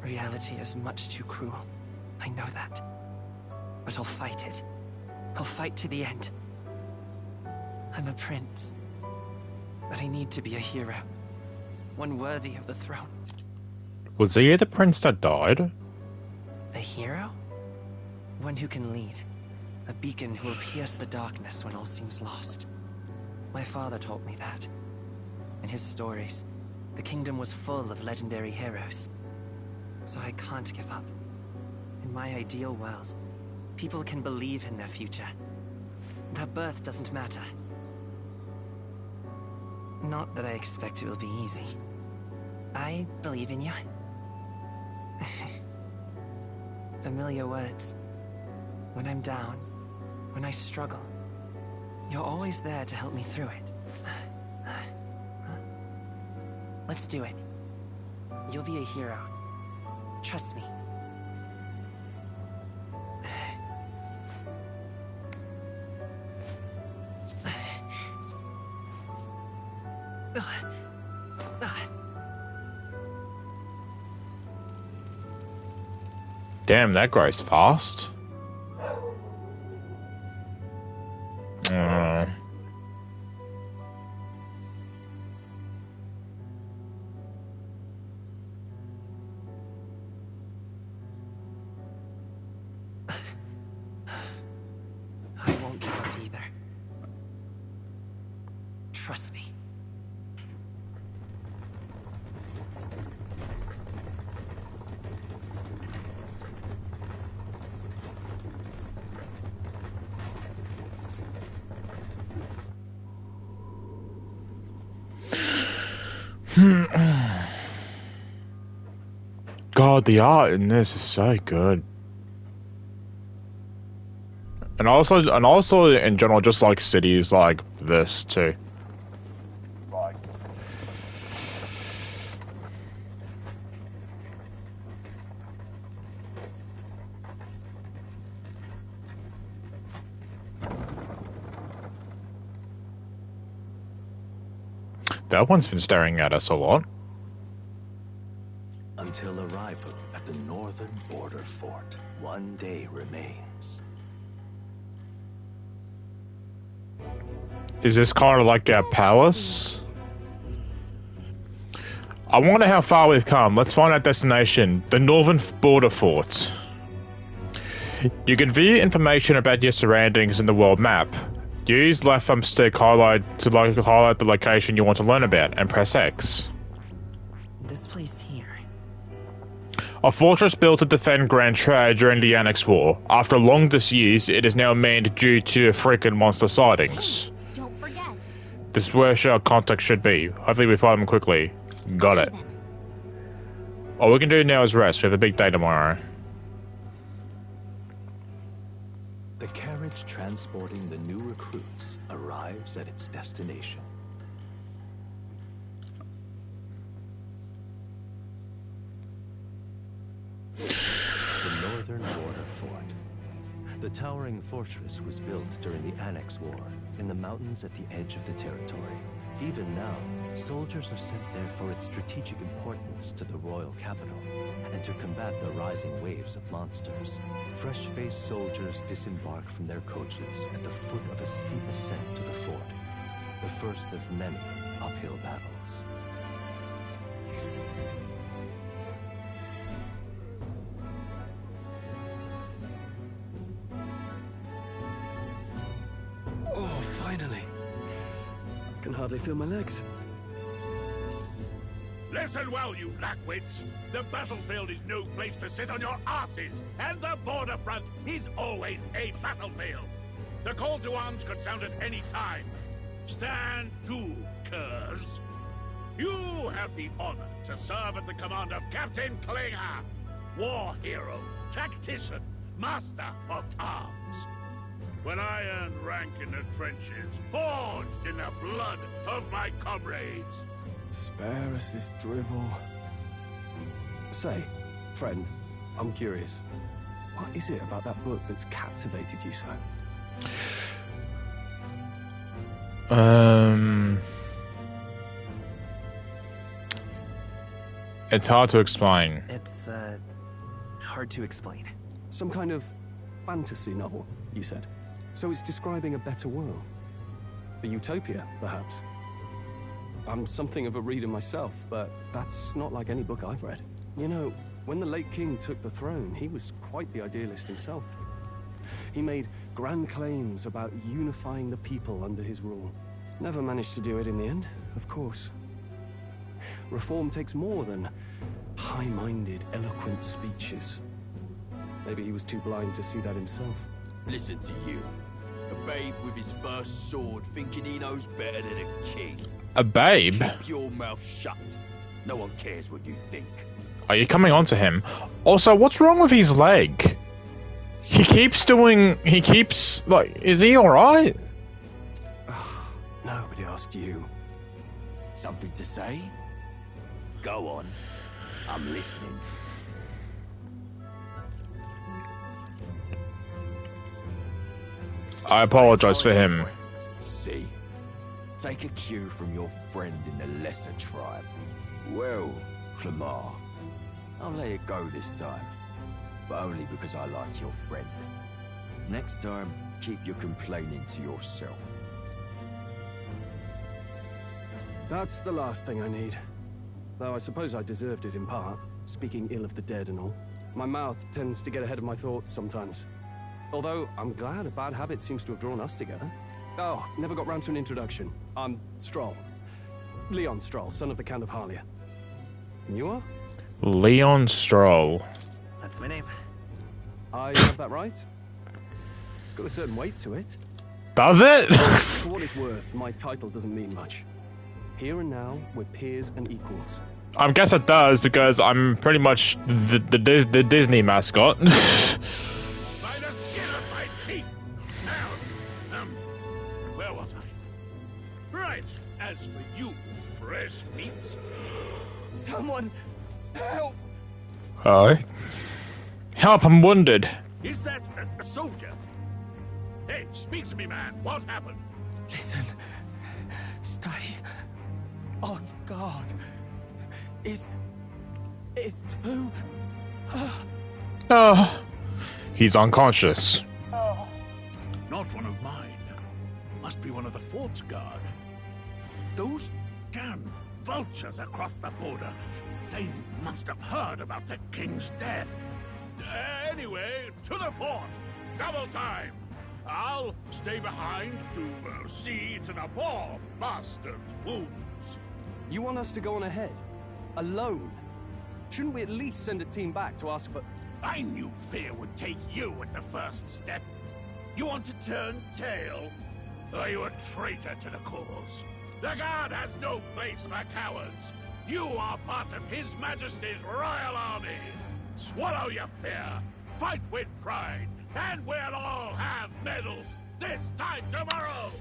Reality is much too cruel. I know that. But I'll fight it. I'll fight to the end. I'm a prince. But I need to be a hero. One worthy of the throne. Was he the prince that died? A hero? One who can lead. A beacon who will pierce the darkness when all seems lost. My father taught me that. In his stories, the kingdom was full of legendary heroes. So I can't give up. In my ideal world, people can believe in their future. Their birth doesn't matter. Not that I expect it will be easy. I believe in you. Familiar words. When I'm down, when I struggle, you're always there to help me through it. Let's do it. You'll be a hero. Trust me. Damn, that grows fast. I won't give up either. Trust me. God, the art in this is so good. And also in general, just like cities like this too. That one's been staring at us a lot. Until arrival at the northern border fort, one day remains. Is this kind of like our palace? I wonder how far we've come. Let's find our destination, the northern border fort. You can view information about your surroundings in the world map. Use left thumbstick highlight to highlight the location you want to learn about, and press X. This place here. A fortress built to defend Grand Trade during the Annex War. After long disuse, it is now manned due to freaking monster sightings. Don't forget. This is where our contact should be. Hopefully we find them quickly. Got it. All we can do now is rest. We have a big day tomorrow. The carriage transporting the new recruits arrives at its destination. The northern border fort. The towering fortress was built during the Annex War in the mountains at the edge of the territory. Even now, soldiers are sent there for its strategic importance to the royal capital and to combat the rising waves of monsters. Fresh-faced soldiers disembark from their coaches at the foot of a steep ascent to the fort, the first of many uphill battles. Oh, finally. Can hardly feel my legs. Listen well, you blackwits. The battlefield is no place to sit on your asses, and the border front is always a battlefield. The call to arms could sound at any time. Stand to, curs. You have the honor to serve at the command of Captain Klinger, war hero, tactician, master of arms. When I earned rank in the trenches, forged in the blood of my comrades. Spare us this drivel. Say, friend, I'm curious. What is it about that book that's captivated you so? It's hard to explain. It's, hard to explain. Some kind of fantasy novel, you said. So it's describing a better world. A utopia, perhaps. I'm something of a reader myself, but that's not like any book I've read. You know, when the late king took the throne, he was quite the idealist himself. He made grand claims about unifying the people under his rule. Never managed to do it in the end, of course. Reform takes more than high-minded, eloquent speeches. Maybe he was too blind to see that himself. Listen to you. A babe with his first sword thinking he knows better than a king. A babe? Keep your mouth shut. No one cares what you think. Are you coming on to him? Also, what's wrong with his leg? He keeps, like, is he alright? Nobody asked you. Something to say? Go on. I'm listening. I apologize for him. See? Take a cue from your friend in the lesser tribe. Well, Clamar, I'll let it go this time. But only because I like your friend. Next time, keep your complaining to yourself. That's the last thing I need. Though I suppose I deserved it in part, speaking ill of the dead and all. My mouth tends to get ahead of my thoughts sometimes. Although, I'm glad a bad habit seems to have drawn us together. Oh, never got round to an introduction. I'm Stroll. Leon Stroll, son of the Count of Harlia. And you are? Leon Stroll. That's my name. I have that right? It's got a certain weight to it. Does it? For what it's worth, my title doesn't mean much. Here and now, we're peers and equals. I guess it does, because I'm pretty much the Disney mascot. By the skin of my teeth! Now, where was I? Right, as for you, fresh meat. Someone, help! Hi. Help, I'm wounded. Is that a soldier? Hey, speak to me, man. What happened? Listen. Stay on guard. It's too... Oh. He's unconscious. Not one of mine. Must be one of the fort's guard. Those damn vultures across the border. They must have heard about the king's death. Anyway, to the fort. Double time. I'll stay behind to see to the poor bastard's wounds. You want us to go on ahead? Alone? Shouldn't we at least send a team back to ask for... I knew fear would take you at the first step. You want to turn tail? Are you a traitor to the cause? The Guard has no place for cowards. You are part of His Majesty's Royal Army. Swallow your fear, fight with pride, and we'll all have medals this time tomorrow!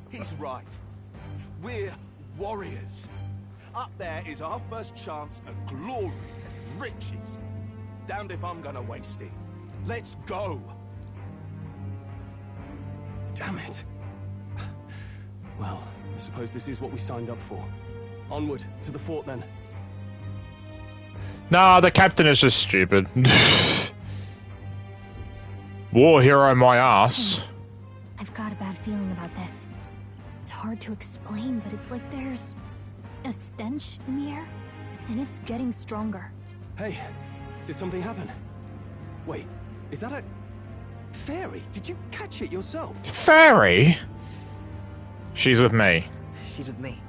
He's right. We're warriors. Up there is our first chance at glory and riches. Damned if I'm gonna waste it. Let's go! Damn it. Well, I suppose this is what we signed up for. Onward, to the fort then. Nah, the captain is just stupid. War hero my ass. I've got a bad feeling about this. It's hard to explain, but it's like there's a stench in the air, and it's getting stronger. Hey, did something happen? Wait, is that a... fairy? Did you catch it yourself? Fairy? She's with me. She's with me.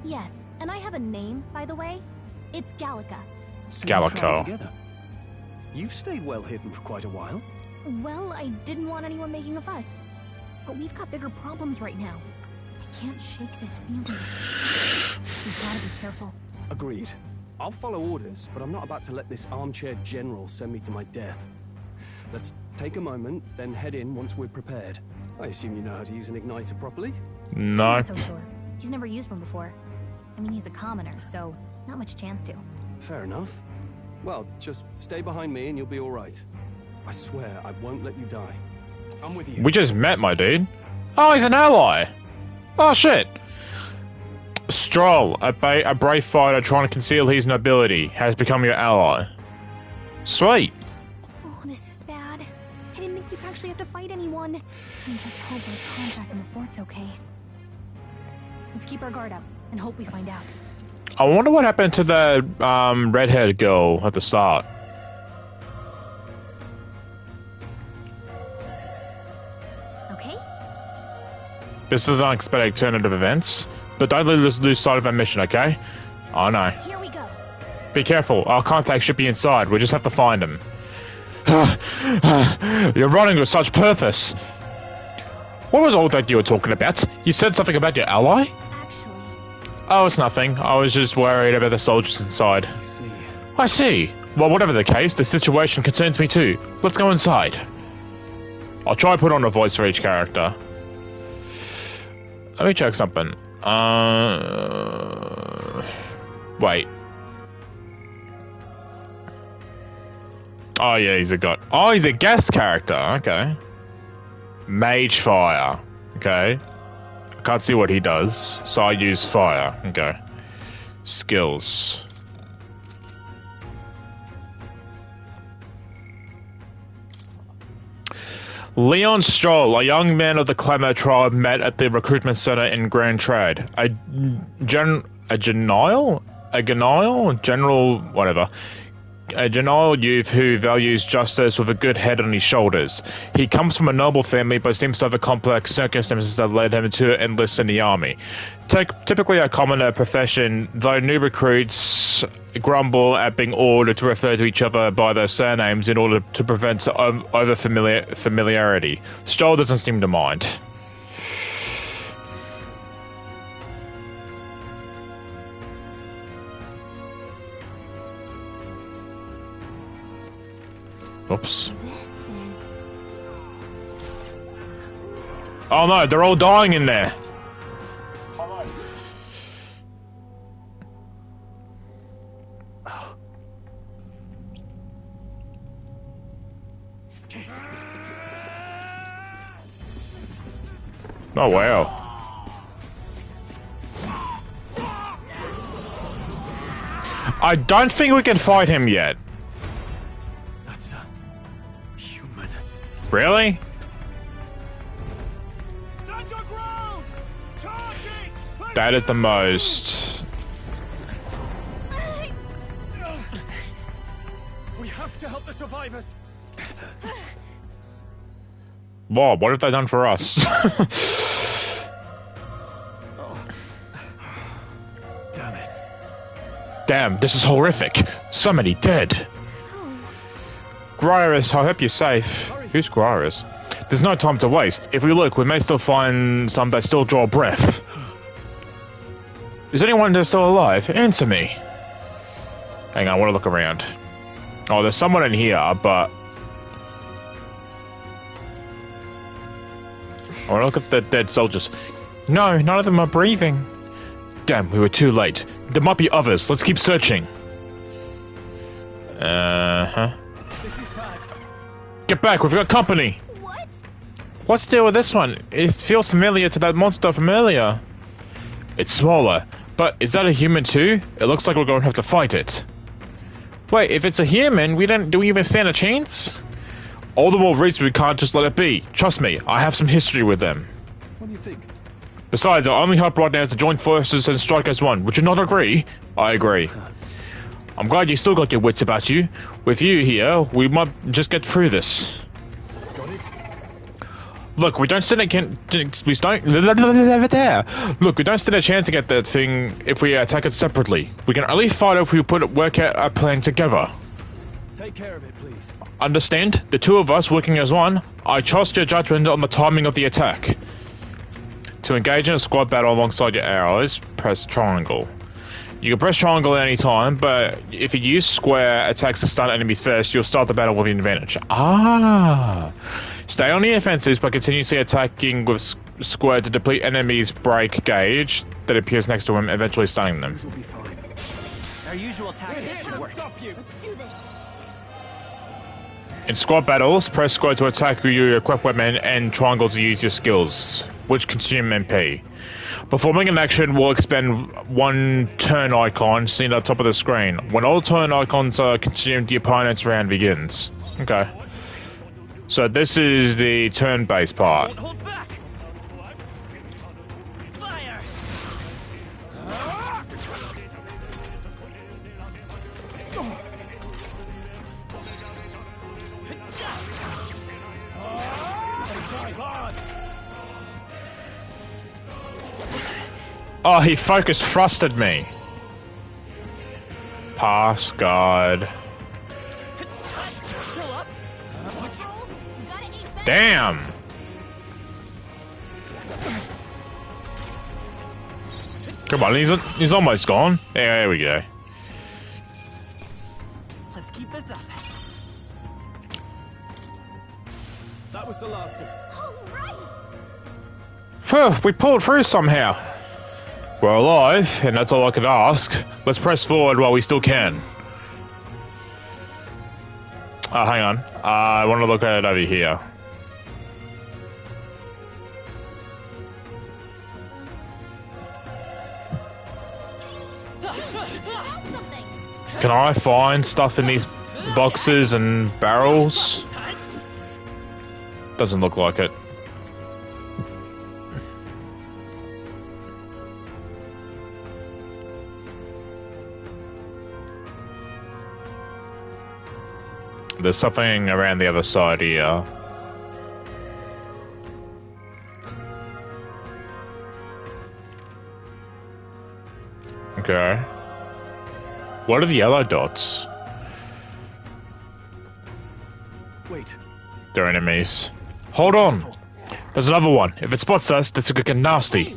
Yes, and I have a name, by the way. It's Gallica. So Gallico. you traveled together. You've stayed well hidden for quite a while. Well, I didn't want anyone making a fuss. But we've got bigger problems right now. I can't shake this feeling. We've gotta be careful. Agreed. I'll follow orders, but I'm not about to let this armchair general send me to my death. Let's take a moment, then head in once we're prepared. I assume you know how to use an igniter properly? No. I'm not so sure. He's never used one before. I mean, he's a commoner, so not much chance to. Fair enough. Well, just stay behind me and you'll be all right. I swear I won't let you die. I'm with you. We just met, my dude. Oh, he's an ally. Oh, shit. Stroll, a brave fighter trying to conceal his nobility, has become your ally. Sweet. Oh, this is bad. I didn't think you'd actually have to fight anyone. I just hope our contact in the fort's okay. Let's keep our guard up and hope we find out. I wonder what happened to the redheaded girl at the start. This is an unexpected turn of events, but don't lose sight of our mission, okay? Oh no. Here we go. Be careful, our contact should be inside, we just have to find him. You're running with such purpose. What was all that you were talking about? You said something about your ally? Actually... Oh, it's nothing. I was just worried about the soldiers inside. I see. Well, whatever the case, the situation concerns me too. Let's go inside. I'll try and put on a voice for each character. Let me check something. Wait. Oh yeah, he's a god. Oh, he's a guest character. Okay. Mage fire. Okay. I can't see what he does, so I use fire. Okay. Skills. Leon Stroll, a young man of the Clemmer tribe, met at the recruitment center in Grand Trade. A genial, a genial youth who values justice with a good head on his shoulders. He comes from a noble family, but seems to have a complex circumstances that led him to enlist in the army. Typically a commoner profession, though new recruits grumble at being ordered to refer to each other by their surnames in order to prevent familiarity. Stroll doesn't seem to mind. Oops. Oh no, they're all dying in there. Oh wow. I don't think we can fight him yet. That's a human. Really? Stand your ground! Charging! That is the most. We have to help the survivors. Wow, what have they done for us? Damn it. Damn, this is horrific. So many dead. Gryrus, I hope you're safe. Who's Gryrus? There's no time to waste. If we look, we may still find some that still draw breath. Is anyone there still alive? Answer me. Hang on, I want to look around. Oh, there's someone in here, but... I want to look at the dead soldiers. No, none of them are breathing. Damn, we were too late. There might be others. Let's keep searching. Uh-huh. Get back, we've got company. What? What's the deal with this one? It feels familiar to that monster from earlier. It's smaller, but is that a human too? It looks like we're going to have to fight it. Wait, if it's a human, do we even stand a chance? All the more reason we can't just let it be. Trust me, I have some history with them. What do you think? Besides, our only hope right now is to join forces and strike as one. Would you not agree? I agree. I'm glad you still got your wits about you. With you here, we might just get through this. Got it? Look, we don't stand a chance. Look, we don't stand a chance to get that thing if we attack it separately. We can only fight if we work out our plan together. Take care of it, please. Understand? The two of us working as one. I trust your judgment on the timing of the attack. To engage in a squad battle alongside your allies, press triangle. You can press triangle at any time, but if you use square attacks to stun enemies first, you'll start the battle with an advantage. Ah! Stay on the offensives by continuously attacking with square to deplete enemies' break gauge that appears next to them, eventually stunning them. Will be fine. Our usual tactics should work. Let's do this. In squad battles, press square to attack with your equipped weapon and triangle to use your skills, which consume MP. Performing an action will expend one turn icon seen at the top of the screen. When all turn icons are consumed, the opponent's round begins. Okay. So this is the turn-based part. Oh, he focus thrusted me. Pass, God. Damn. Come on, he's almost gone. Yeah, there we go. Let's keep this up. That was the last of it. Phew, we pulled through somehow. We're alive, and that's all I could ask. Let's press forward while we still can. Oh, hang on. I want to look at it over here. Can I find stuff in these boxes and barrels? Doesn't look like it. There's something around the other side here. Okay. What are the yellow dots? Wait. They're enemies. Hold on! There's another one. If it spots us, this could get nasty.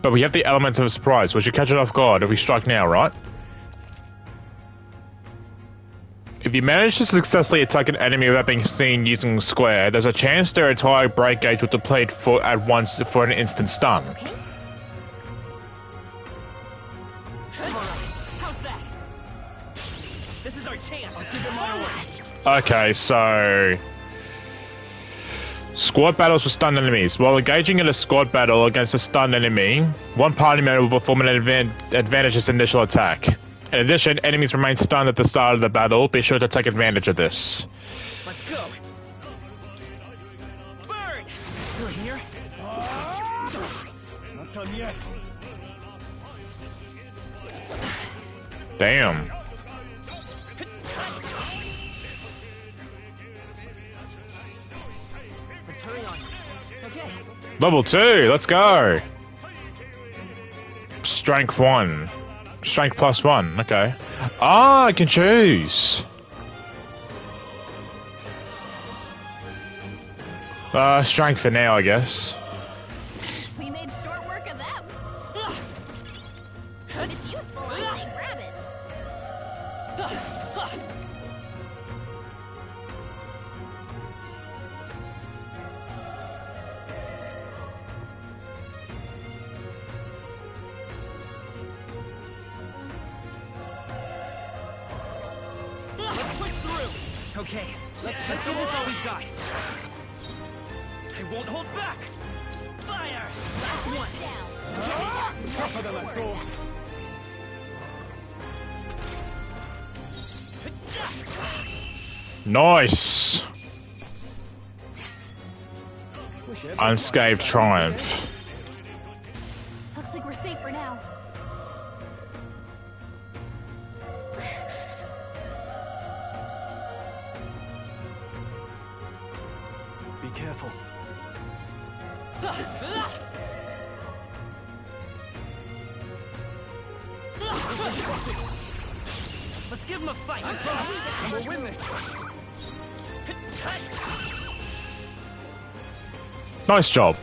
But we have the element of a surprise. We should catch it off guard if we strike now, right? If you manage to successfully attack an enemy without being seen using a square, there's a chance their entire break gauge will deplete at once for an instant stun. How's that? This is our chance. I'll give it my orders. Okay, so... Squad battles with stunned enemies. While engaging in a squad battle against a stunned enemy, one party member will perform an advantage its initial attack. In addition, enemies remain stunned at the start of the battle. Be sure to take advantage of this. Let's go. Burn! Still here? Not done yet. Damn. Let's hurry on. Okay. Level 2, let's go. Strength 1. Strength +1, okay. Ah, I can choose. Strength for now, I guess. We made short work of that. It's useful, I say grab it. Let's push through. Okay, let's give this all we've got. I won't hold back. Fire! Last one. Tougher than I thought. Nice. Unscathed triumph. Looks like we're safe for now. Be careful. Let's give him a fight. We'll win this. Nice job.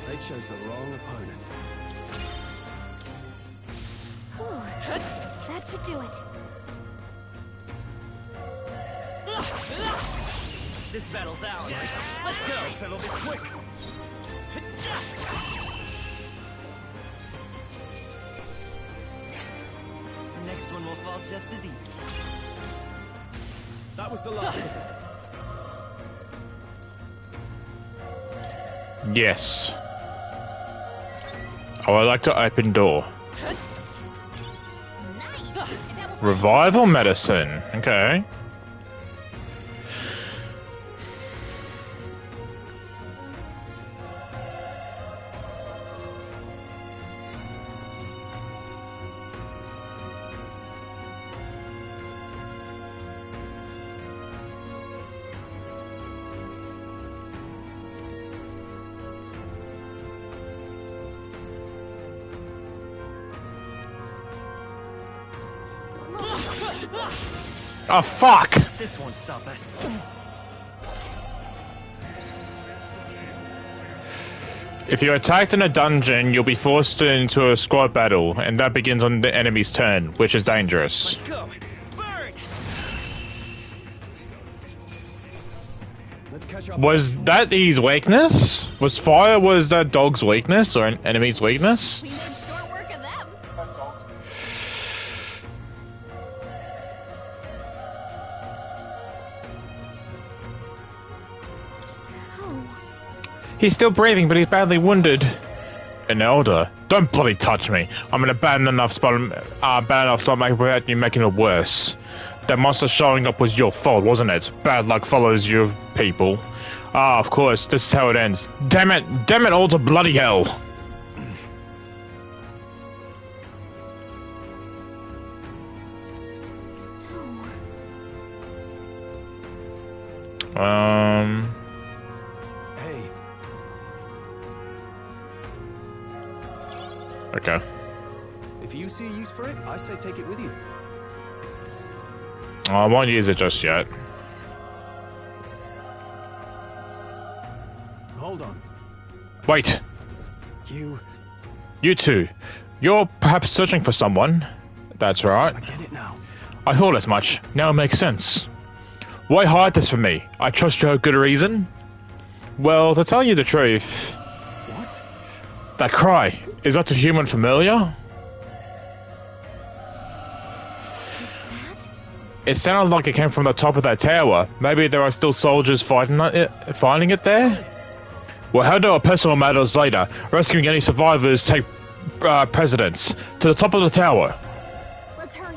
They chose the wrong opponent. That should do it. This battle's ours. Let's go. Let's settle this quick. The next one will fall just as easy. That was the last of it. Yes. I would like to open door. Revival medicine. Okay. Oh, fuck! This won't stop us. If you're attacked in a dungeon, you'll be forced into a squad battle, and that begins on the enemy's turn, which is dangerous. Let's go. Burn. Let's catch up. Was that his weakness? Was fire that dog's weakness or an enemy's weakness? We made short work of them. He's still breathing, but he's badly wounded. An elder? Don't bloody touch me. I'm in a bad enough spot without you making it worse. That monster showing up was your fault, wasn't it? Bad luck follows you, people. Ah, of course, this is how it ends. Damn it all to bloody hell. Hey. Okay. If you see a use for it, I say take it with you. I won't use it just yet. Hold on. Wait. You two. You're perhaps searching for someone. That's right. I get it now. I thought as much. Now it makes sense. Why hide this from me? I trust you have good reason. Well, to tell you the truth... What? That cry, is that a human familiar? It sounded like it came from the top of that tower. Maybe there are still soldiers finding it there? Well, how do our personal matters later? Rescuing any survivors take precedence. To the top of the tower. Let's hurry.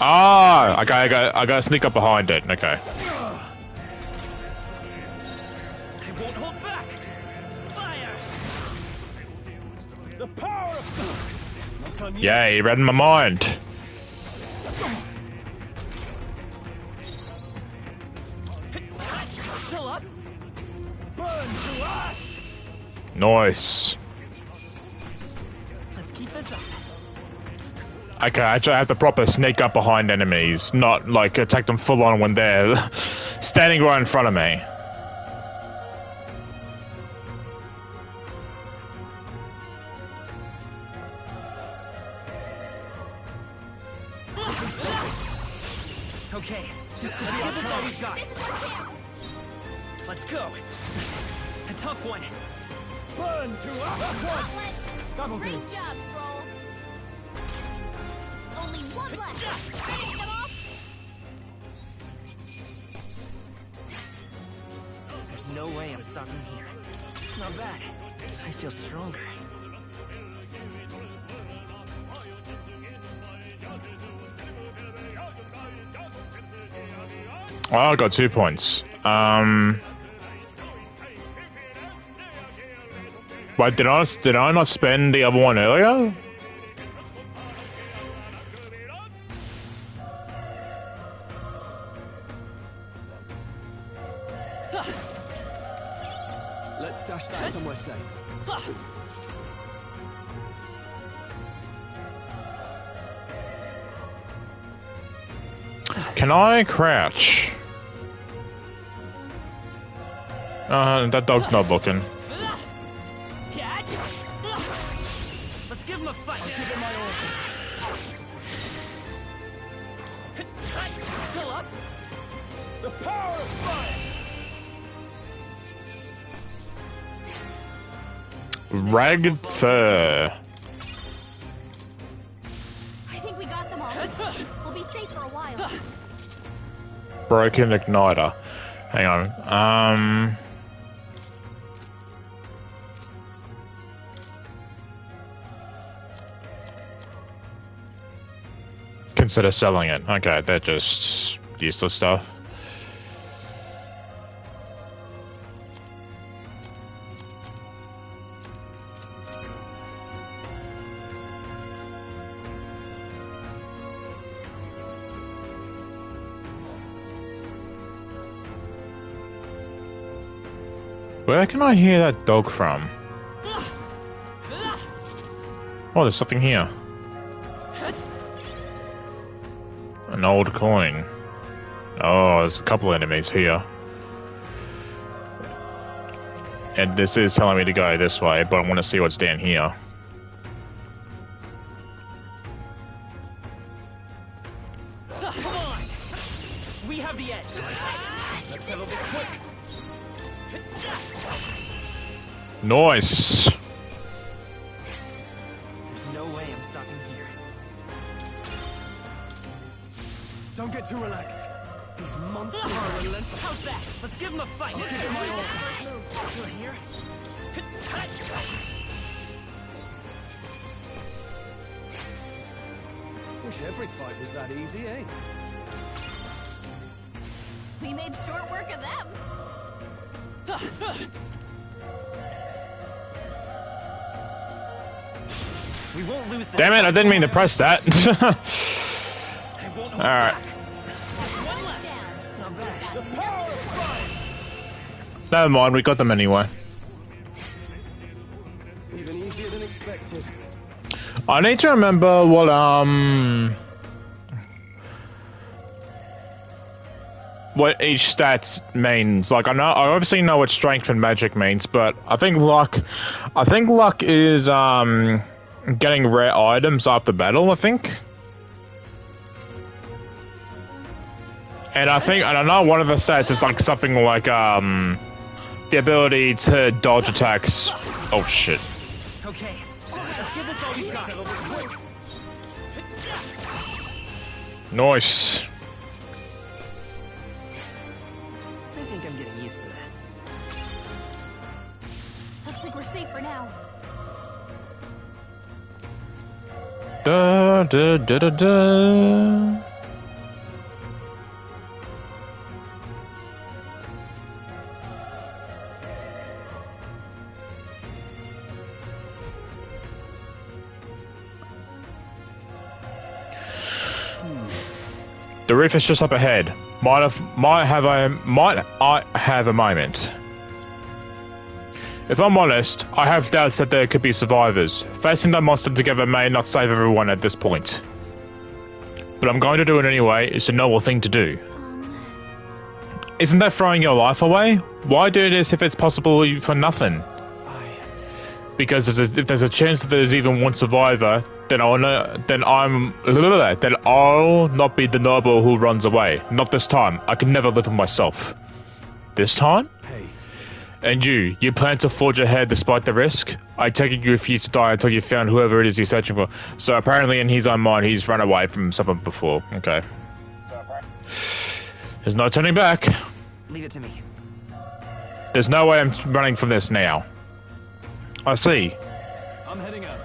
I gotta sneak up behind it. Okay. I won't hold back. Fire! The power of Yeah, you read my mind. Still up. Burn to ash. Nice. Let's keep this up. Okay, I have to proper sneak up behind enemies, not like attack them full on when they're standing right in front of me. Okay, this could be our all we've got. Let's go. A tough one. Burn to us. That'll do. Great job, Stroll. Only one left. Finish them off. There's no way I'm stopping here. Not bad. I feel stronger. Oh, I got 2 points. Wait, did I not spend the other one earlier? Let's stash that somewhere safe. Can I crouch? That dog's not looking. Let's give him a fight. I'll give him my orders. Still up. The power of fire. Ragged fur. I think we got them all. We'll be safe for a while. Broken igniter. Hang on. Consider selling it. Okay, they're just useless stuff. Where can I hear that dog from? Oh, there's something here. An old coin. Oh, there's a couple enemies here. And this is telling me to go this way, but I want to see what's down here. Come on! We have the edge. Let's settle this quick. Nice. There's no way I'm stopping here. Don't get too relaxed. These monsters are relentless. How's that? Let's give them a fight. I'll give them my all. You're here. Wish every fight was that easy, eh? We made short work of them. We won't lose. Damn it! I didn't mean to press that. All right. Never mind. We got them anyway. Even easier than expected. I need to remember what each stat means. Like I obviously know what strength and magic means, but I think luck is getting rare items after battle, I think. And I know one of the stats is like something like the ability to dodge attacks. Oh shit. Okay. Let's give this all you got. Nice. I think I'm getting used to this. Looks like we're safe for now. Da da da da da. The roof is just up ahead. Might I have a moment? If I'm honest, I have doubts that there could be survivors. Facing that monster together may not save everyone at this point. But I'm going to do it anyway. It's a noble thing to do. Isn't that throwing your life away? Why do this if it's possible for nothing? Because if there's a chance that there's even one survivor, then I'll not be the noble who runs away. Not this time. I can never live with myself. This time? Hey. And you plan to forge ahead despite the risk? I take it you refuse to die until you found whoever it is you're searching for. So apparently in his own mind, he's run away from someone before. Okay. There's no turning back. Leave it to me. There's no way I'm running from this now. I see. I'm heading out.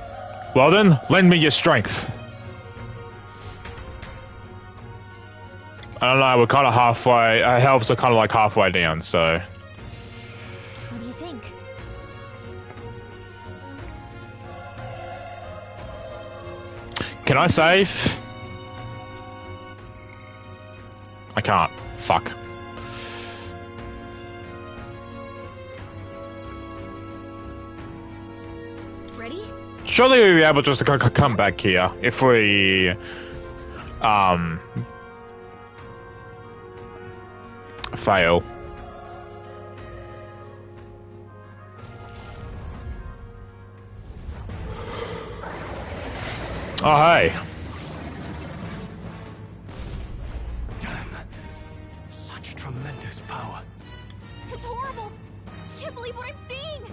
Well then, lend me your strength. I don't know, we're kind of halfway. Our healths are kind of like halfway down, so. What do you think? Can I save? I can't. Fuck. Ready? Surely we'll be able just to come back here if we fail. Oh hey. Damn. Such tremendous power. It's horrible. I can't believe what I'm seeing.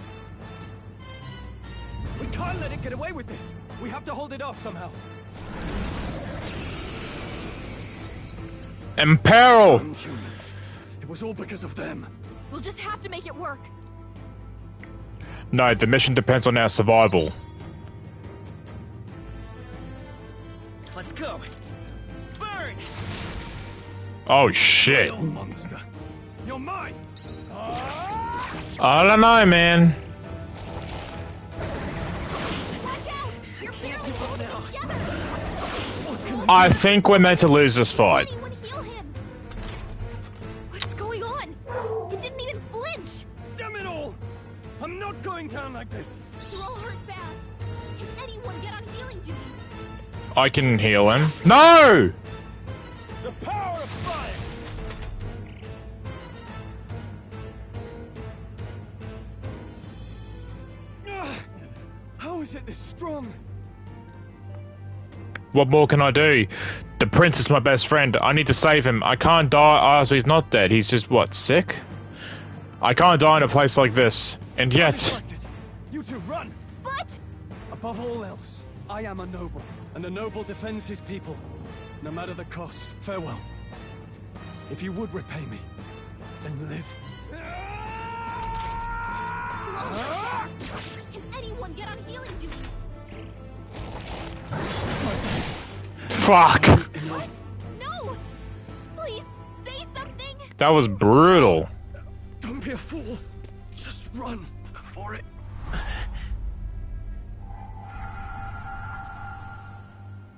We can't let it get away with this. We have to hold it off somehow. Imperil! Humans. It was all because of them. We'll just have to make it work. No, the mission depends on our survival. Let's go. Burn! Oh shit. Little monster. You're mine. I don't know, man. I think we're meant to lose this fight. What's going on? It didn't even flinch. Damn it all! I'm not going down like this. You're all hurt bad. Can anyone get on I can heal him. No! The power of fire! How is it this strong? What more can I do? The prince is my best friend. I need to save him. I can't die. Oh, so he's not dead. He's just, what, sick? I can't die in a place like this. And yet... You two run! But... Above all else, I am a noble, and a noble defends his people. No matter the cost. Farewell. If you would repay me, then live. Can anyone get on healing duty? Fuck! What? No! Please, say something! That was brutal. Don't be a fool. Just run for it.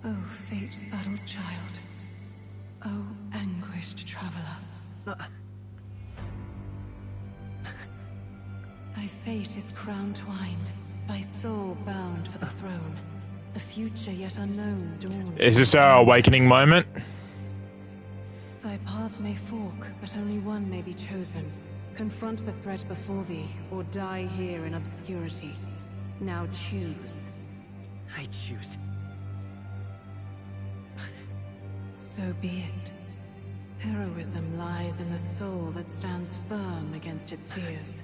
Oh, fate-saddled child. Oh, anguished traveler. Thy fate is crown-twined, thy soul bound for the throne. The future yet unknown dawns. Is this our awakening moment? Thy path may fork, but only one may be chosen. Confront the threat before thee, or die here in obscurity. Now choose. I choose. So be it. Heroism lies in the soul that stands firm against its fears.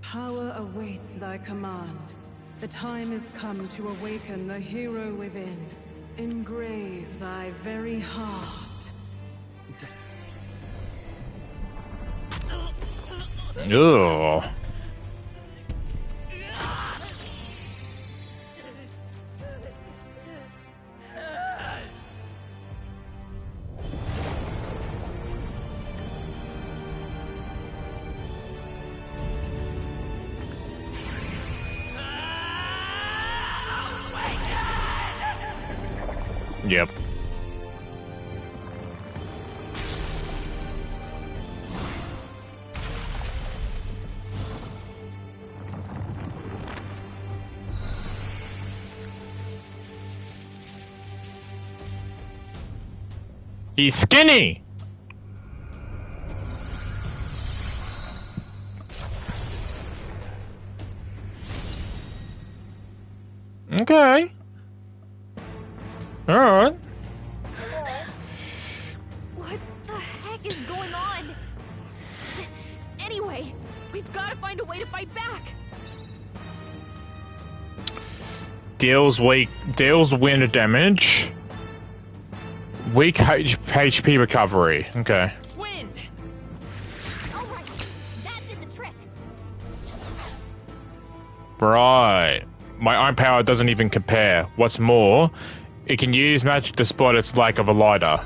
Power awaits thy command. The time is come to awaken the hero within. Engrave thy very heart. Ugh. Yep. He's skinny! Okay. Alright. What the heck is going on? Anyway, we've got to find a way to fight back. Deals wind damage. Weak HP recovery. Okay. Wind. All right, that did the trick. Right. My own power doesn't even compare. What's more, it can use magic despite its lack of a lighter.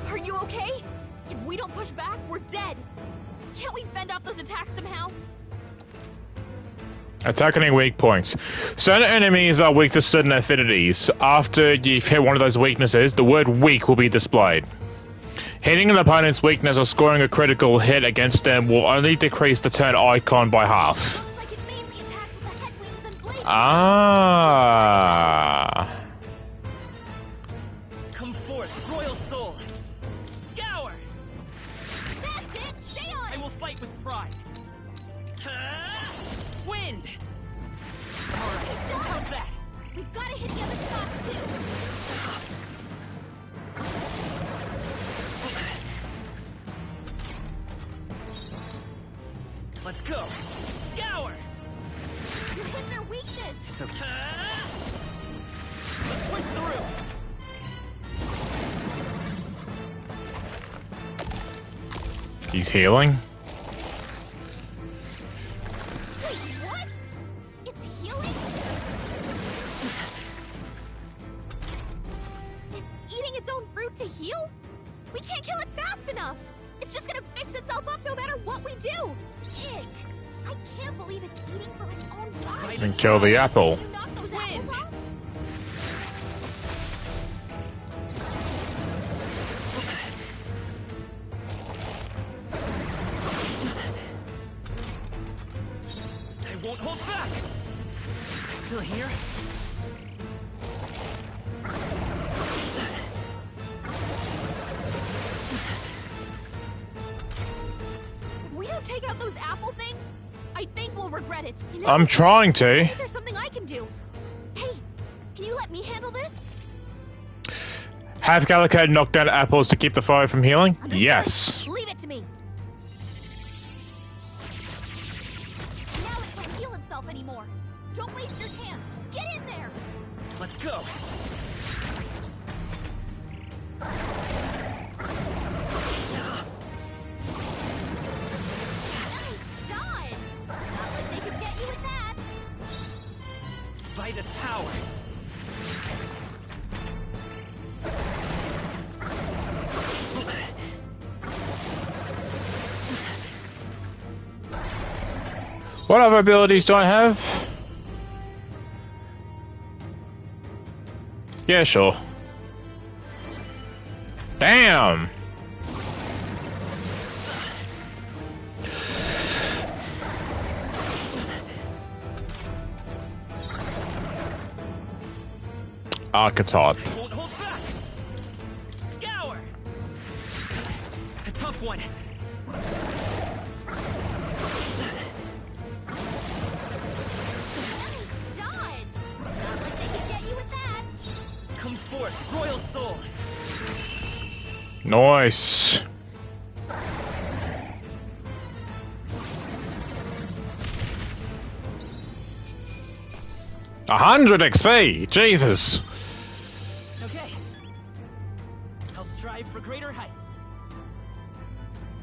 Are you okay? If we don't push back, we're dead. Can't we fend off those attacks somehow? Attacking weak points. Certain enemies are weak to certain affinities. After you've hit one of those weaknesses, the word weak will be displayed. Hitting an opponent's weakness or scoring a critical hit against them will only decrease the turn icon by half. Looks like it mainly attacks with the headwinds and blades. Ah. Come forth, royal soul. Scour! That's it! Stay on it! I will fight with pride. Wind! Alright, how's that? We've got to hit the other spot, too. Let's go! Scour! You hit their weakness! It's okay. Let's push through! He's healing? Wait, what? It's healing? It's eating its own fruit to heal? We can't kill it fast enough! It's just gonna fix itself up no matter what we do! Ick! I can't believe it's eating from its own body! And kill the apple. You knock those apples off? won't hold back! Still here? If we don't take out those apple things, I think we'll regret it. You know? I'm trying to. Maybe there's something I can do. Hey, can you let me handle this? Have Calico knock down apples to keep the fire from healing? Understood. Yes. Leave it to me. Now it won't heal itself anymore. Don't waste your chance. Get in there. Let's go. Nice dodge. Not like they could get you with that. Vitus power. What other abilities do I have? Yeah, sure. Damn! Archetype. Won't hold back. Scour. A tough one. Nice dodge. Not like they could get you with that. Come forth, Royal Soul. Nice. A 100 XP! Jesus! Okay. I'll strive for greater heights.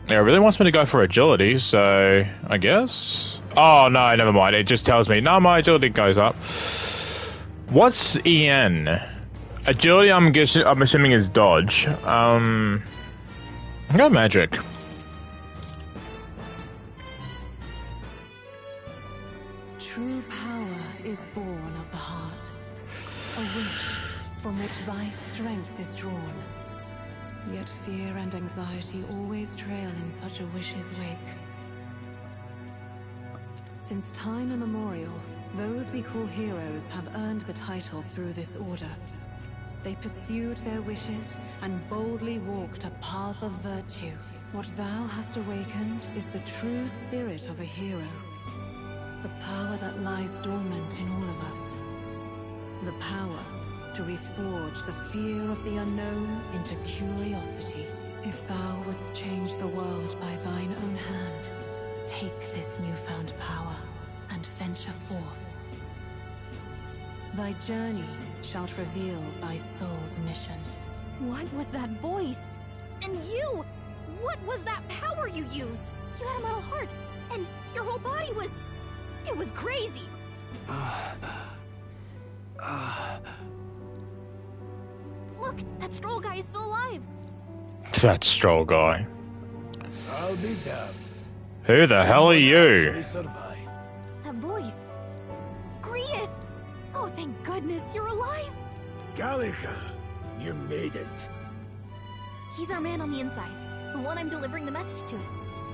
Yeah, it really wants me to go for agility, so I guess. Oh no, never mind. It just tells me no, my agility goes up. What's EN? Agility, I'm assuming is dodge. I got magic. True power is born of the heart, a wish from which thy strength is drawn. Yet fear and anxiety always trail in such a wish's wake. Since time immemorial, those we call heroes have earned the title through this order. They pursued their wishes and boldly walked a path of virtue. What thou hast awakened is the true spirit of a hero. The power that lies dormant in all of us. The power to reforge the fear of the unknown into curiosity. If thou wouldst change the world by thine own hand, take this newfound power and venture forth. Thy journey shalt reveal thy soul's mission. What was that voice? And you! What was that power you used? You had a metal heart, and your whole body was... It was crazy! Look, that Stroll guy is still alive! That Stroll guy. I'll be damned. Who the hell are you? Actually survived. That voice... Grius! Oh, thank goodness, you're alive! Gallica, you made it. He's our man on the inside, the one I'm delivering the message to.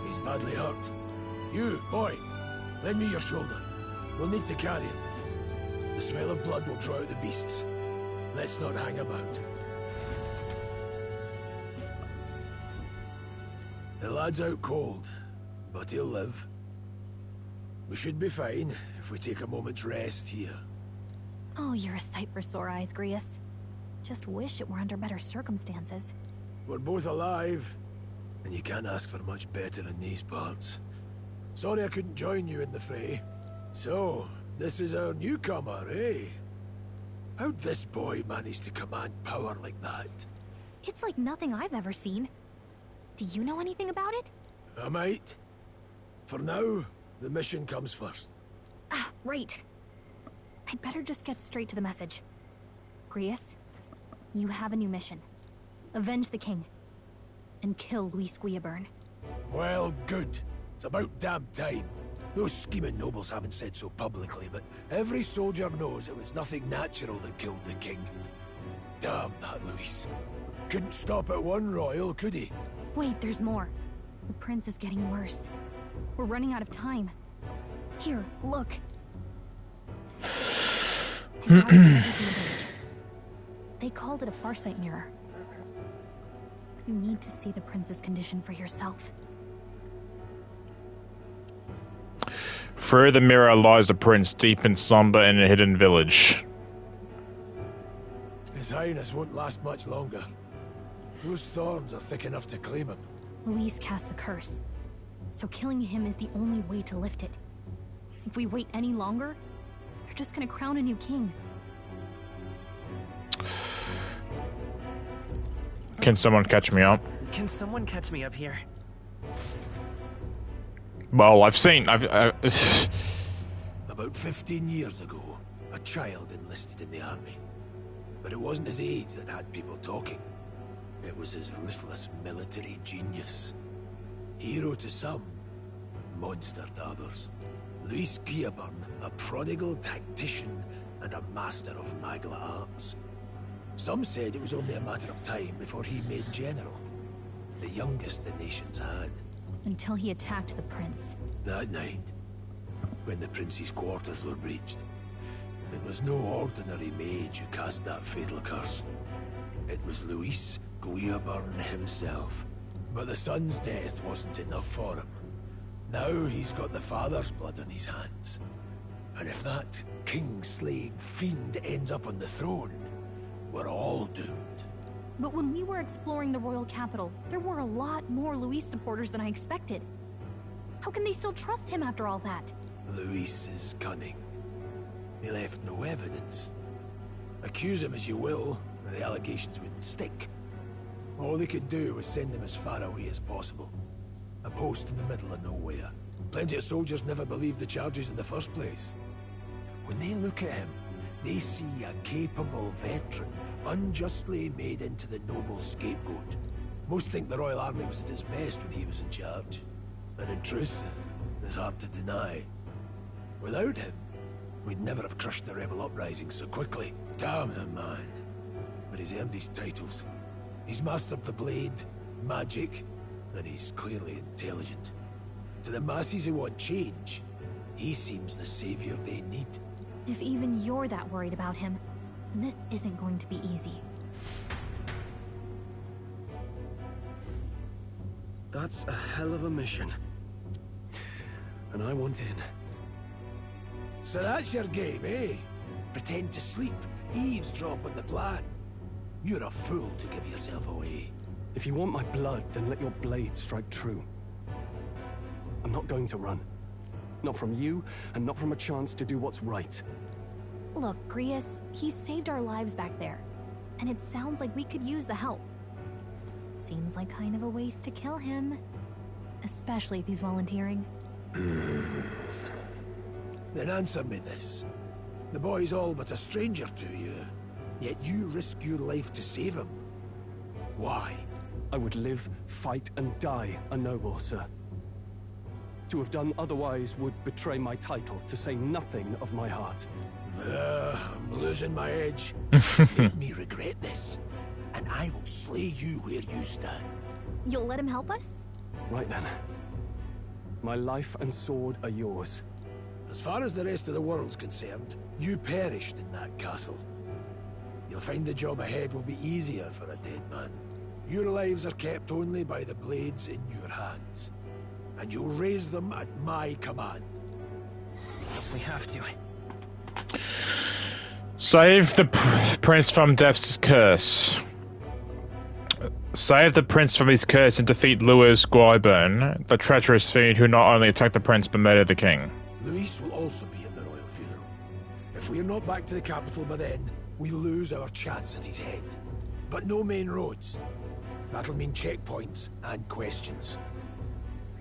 He's badly hurt. You, boy, lend me your shoulder. We'll need to carry him. The smell of blood will draw out the beasts. Let's not hang about. The lad's out cold, but he'll live. We should be fine if we take a moment's rest here. Oh, you're a sight for sore eyes, Grius. Just wish it were under better circumstances. We're both alive, and you can't ask for much better in these parts. Sorry I couldn't join you in the fray. So, this is our newcomer, eh? How'd this boy manage to command power like that? It's like nothing I've ever seen. Do you know anything about it? I might. For now, the mission comes first. Ah, right. I'd better just get straight to the message. Grius, you have a new mission. Avenge the king. And kill Luis Guillaburn. Well, good. It's about damn time. Those scheming nobles haven't said so publicly, but every soldier knows it was nothing natural that killed the king. Damn that Luis. Couldn't stop at one royal, could he? Wait, there's more. The prince is getting worse. We're running out of time. Here, look. An old treasure from the village. They called it a farsight mirror. You need to see the prince's condition for yourself. Through the mirror lies the prince, deep in slumber in a hidden village. His Highness won't last much longer. Those thorns are thick enough to claim him. Luis cast the curse, so killing him is the only way to lift it. If we wait any longer, they're just gonna crown a new king. Can someone catch me up? Can someone catch me up here? Well, I've About 15 years ago, a child enlisted in the army. But it wasn't his age that had people talking. It was his ruthless military genius. Hero to some, monster to others. Luis Guillaburn, a prodigal tactician and a master of Magla arts. Some said it was only a matter of time before he made general. The youngest the nation's had. Until he attacked the prince. That night, when the prince's quarters were breached, it was no ordinary mage who cast that fatal curse. It was Luis Guillaburn himself. But the son's death wasn't enough for him. Now he's got the father's blood on his hands. And if that king-slaying fiend ends up on the throne, we're all doomed. But when we were exploring the royal capital, there were a lot more Luis supporters than I expected. How can they still trust him after all that? Luis is cunning. He left no evidence. Accuse him as you will, the allegations wouldn't stick. All they could do was send him as far away as possible. A post in the middle of nowhere. Plenty of soldiers never believed the charges in the first place. When they look at him, they see a capable veteran, unjustly made into the noble scapegoat. Most think the Royal Army was at its best when he was in charge. And in truth, it's hard to deny. Without him, we'd never have crushed the rebel uprising so quickly. Damn the man. But he's earned his titles. He's mastered the blade, magic, and he's clearly intelligent. To the masses who want change, he seems the savior they need. If even you're that worried about him, then this isn't going to be easy. That's a hell of a mission. And I want in. So that's your game, eh? Pretend to sleep, eavesdrop on the plan. You're a fool to give yourself away. If you want my blood, then let your blade strike true. I'm not going to run. Not from you, and not from a chance to do what's right. Look, Grius, he saved our lives back there. And it sounds like we could use the help. Seems like kind of a waste to kill him. Especially if he's volunteering. Then answer me this. The boy's all but a stranger to you, yet you risk your life to save him. Why? I would live, fight, and die a noble, sir. To have done otherwise would betray my title, to say nothing of my heart. I'm losing my edge. Make me regret this, and I will slay you where you stand. You'll let him help us? Right then. My life and sword are yours. As far as the rest of the world's concerned, you perished in that castle. You'll find the job ahead will be easier for a dead man. Your lives are kept only by the blades in your hands, and you'll raise them at my command. We have to. Save the prince from death's curse. Save the prince from his curse and defeat Luis Guillaburn, the treacherous fiend who not only attacked the prince but murdered the king. Luis will also be at the royal funeral. If we're not back to the capital by then, we lose our chance at his head. But no main roads. That'll mean checkpoints and questions.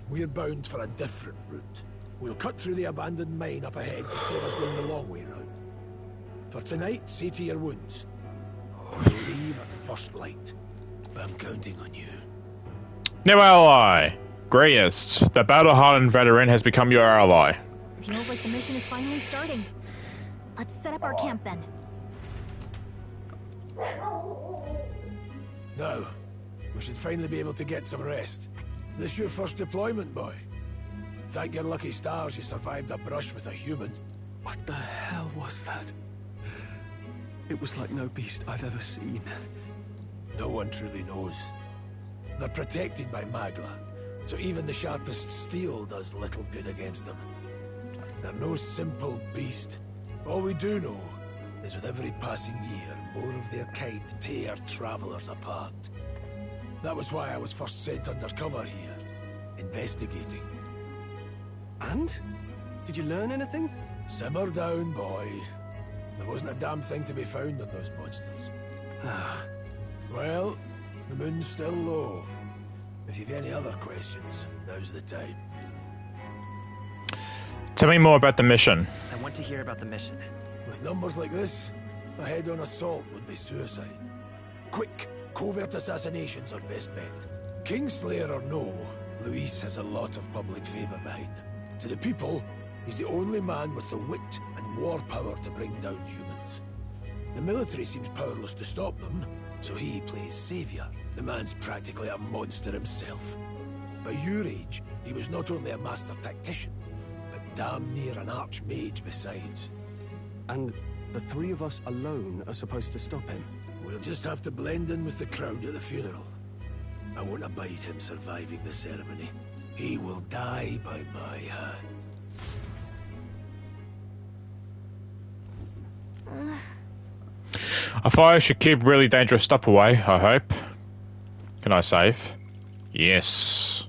We're bound for a different route. We'll cut through the abandoned mine up ahead to save us going the long way round. For tonight, see to your wounds. We'll leave at first light. I'm counting on you. New ally! Grius, the battle-hardened veteran, has become your ally. Feels like the mission is finally starting. Let's set up our camp then. Now, we should finally be able to get some rest. This your first deployment, boy? Thank your lucky stars you survived a brush with a human. What the hell was that? It was like no beast I've ever seen. No one truly knows. They're protected by Magla, so even the sharpest steel does little good against them. They're no simple beast. All we do know is with every passing year, more of their kind tear travelers apart. That was why I was first sent undercover here, investigating. And? Did you learn anything? Simmer down, boy. There wasn't a damn thing to be found on those monsters. Well, the moon's still low. If you've any other questions, now's the time. Tell me more about the mission. I want to hear about the mission. With numbers like this, a head-on assault would be suicide. Quick, covert assassinations are best bet. Kingslayer or no, Luis has a lot of public favor behind him. To the people, he's the only man with the wit and war power to bring down humans. The military seems powerless to stop them, so he plays savior. The man's practically a monster himself. By your age, he was not only a master tactician, but damn near an archmage besides. And the three of us alone are supposed to stop him? We'll just have to blend in with the crowd at the funeral. I won't abide him surviving the ceremony. He will die by my hand. I thought I should keep really dangerous stuff away, I hope. Can I save? Yes.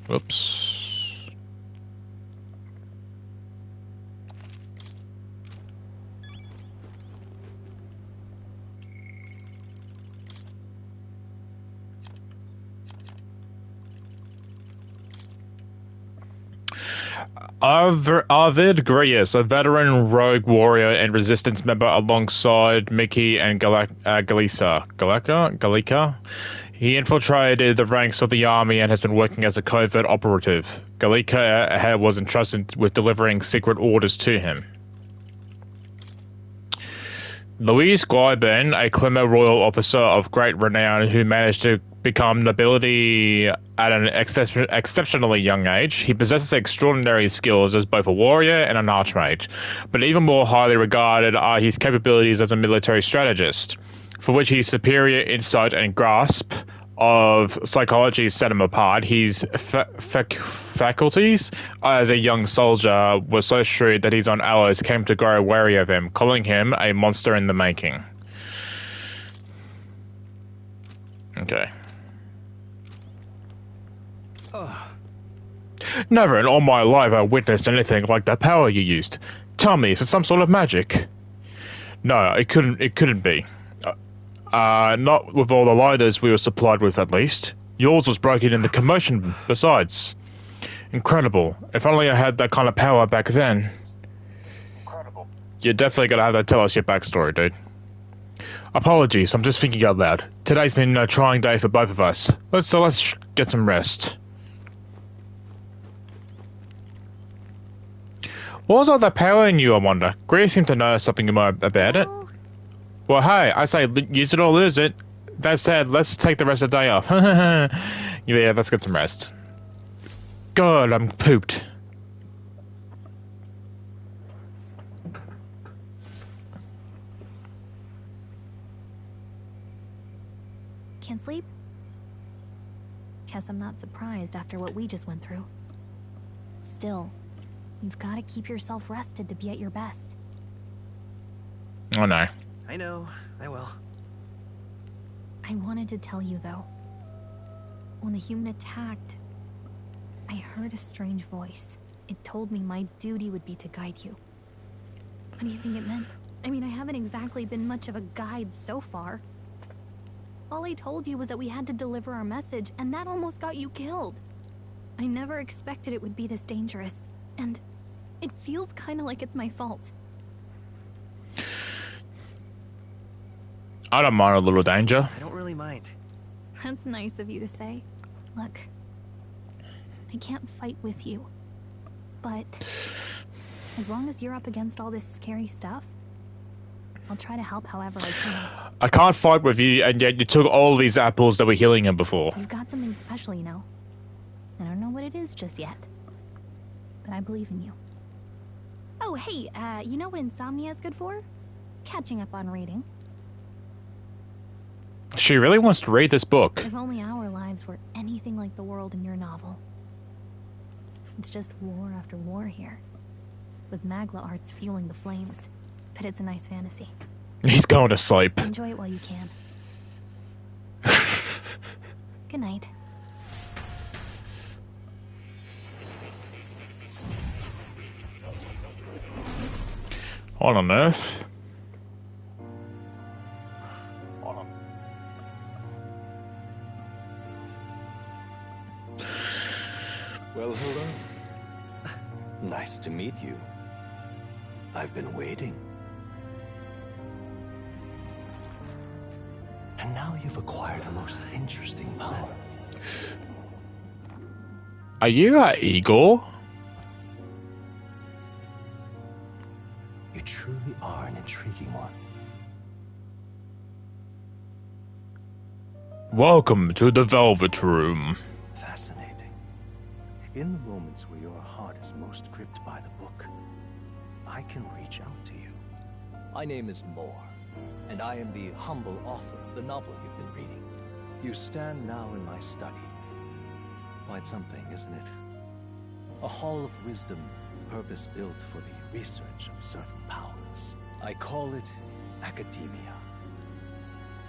Whoops. Arvid Grius, a veteran rogue warrior and resistance member alongside Mickey and Galika. He infiltrated the ranks of the army and has been working as a covert operative. Galika was entrusted with delivering secret orders to him. Louise Glyben, a Clemmer royal officer of great renown who managed to become nobility at an exceptionally young age. He possesses extraordinary skills as both a warrior and an archmage, but even more highly regarded are his capabilities as a military strategist, for which his superior insight and grasp of psychology set him apart. His faculties as a young soldier were so shrewd that his own allies came to grow wary of him, calling him a monster in the making. Okay. Never in all my life I witnessed anything like that power you used. Tell me, is it some sort of magic? No, it couldn't be. Not with all the lighters we were supplied with, at least. Yours was broken in the commotion, besides. Incredible. If only I had that kind of power back then. Incredible. You're definitely gonna have to tell us your backstory, dude. Apologies, I'm just thinking out loud. Today's been a trying day for both of us. Let's get some rest. What was all that power in you, I wonder? Greer seemed to know something about it. Well, hey, I say use it or lose it. That said, let's take the rest of the day off. Yeah, let's get some rest. God, I'm pooped. Can't sleep? Guess I'm not surprised after what we just went through. Still, you've got to keep yourself rested to be at your best. Oh no. I know, I will. I wanted to tell you, though. When the human attacked, I heard a strange voice. It told me my duty would be to guide you. What do you think it meant? I mean, I haven't exactly been much of a guide so far. All I told you was that we had to deliver our message, and that almost got you killed. I never expected it would be this dangerous, and it feels kind of like it's my fault. I don't mind a little danger. I don't really mind. That's nice of you to say. Look, I can't fight with you, but as long as you're up against all this scary stuff, I'll try to help however I can. I can't fight with you, and yet you took all these apples that were healing him before. You've got something special, you know. I don't what it is just yet. But I believe in you. Oh, hey, you know what insomnia is good for? Catching up on reading. She really wants to read this book. If only our lives were anything like the world in your novel. It's just war after war here, with Magla arts fueling the flames. But it's a nice fantasy. He's going to sleep. Enjoy it while you can. Good night. What on earth? Well, hello. Nice to meet you. I've been waiting. And now you've acquired a most interesting power. Are you Igor? You truly are an intriguing one. Welcome to the Velvet Room. Fascinating. In the moments where your heart is most gripped by the book, I can reach out to you. My name is Moore, and I am the humble author of the novel you've been reading. You stand now in my study. Quite something, isn't it? A hall of wisdom, purpose-built for the research of certain powers. I call it academia.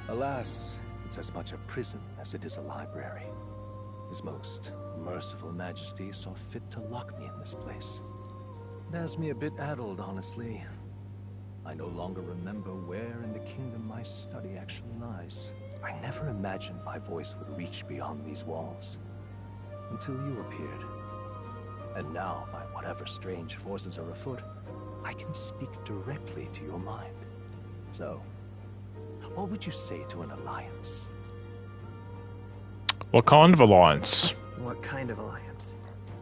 Alas, it's as much a prison as it is a library. His most merciful majesty saw fit to lock me in this place. It has me a bit addled, honestly. I no longer remember where in the kingdom my study actually lies. I never imagined my voice would reach beyond these walls. Until you appeared. And now, by whatever strange forces are afoot, I can speak directly to your mind. So, what would you say to an alliance? What kind of alliance? What kind of alliance?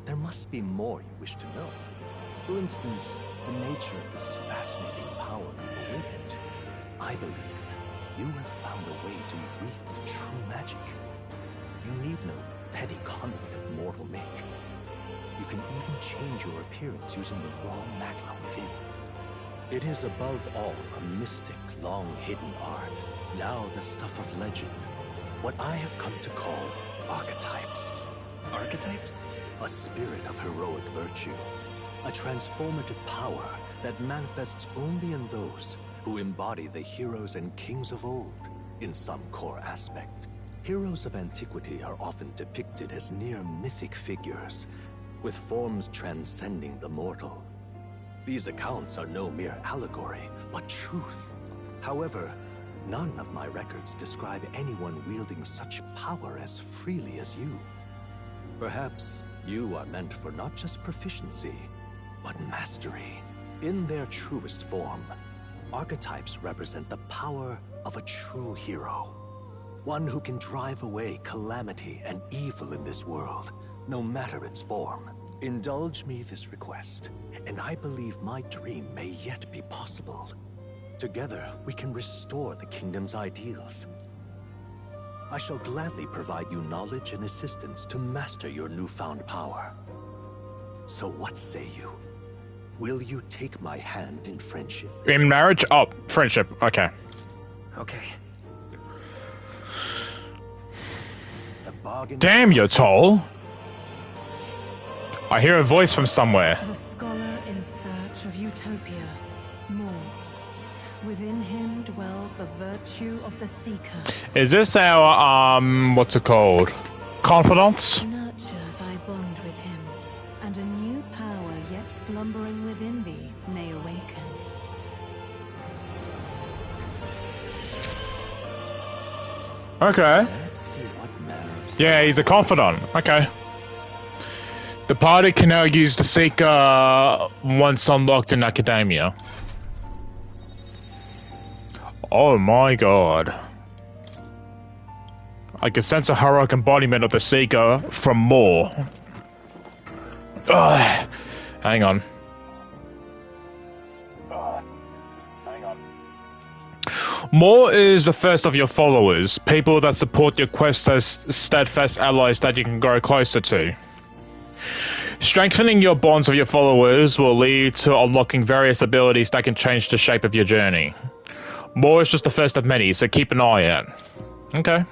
There must be more you wish to know. For instance, the nature of this fascinating power you've awakened. I believe you have found a way to wield true magic. You need no petty conduit of mortal make. You can even change your appearance using the raw magla within. It is above all a mystic, long-hidden art, now the stuff of legend. What I have come to call archetypes. Archetypes? A spirit of heroic virtue. A transformative power that manifests only in those who embody the heroes and kings of old in some core aspect. Heroes of antiquity are often depicted as near mythic figures, with forms transcending the mortal. These accounts are no mere allegory, but truth. However, none of my records describe anyone wielding such power as freely as you. Perhaps you are meant for not just proficiency, but mastery. In their truest form, archetypes represent the power of a true hero. One who can drive away calamity and evil in this world, no matter its form. Indulge me this request, and I believe my dream may yet be possible. Together, we can restore the kingdom's ideals. I shall gladly provide you knowledge and assistance to master your newfound power. So what say you? Will you take my hand in friendship? In marriage? Oh, friendship. Okay. Okay. The bargain. Damn, you're tall. I hear a voice from somewhere. The scholar in search of utopia. More. Within him dwells the virtue of the seeker. Is this our, what's it called? Confidants? Nurture thy bond with him, and a new power yet slumbering within thee may awaken. Okay. Yeah, he's a confidant. Okay. The party can now use the Seeker once unlocked in Academia. Oh my god. I can sense a heroic embodiment of the Seeker from Moore. Ugh. Hang on. Moore is the first of your followers, people that support your quest as steadfast allies that you can grow closer to. Strengthening your bonds with your followers will lead to unlocking various abilities that can change the shape of your journey. More is just the first of many, so keep an eye out. Okay.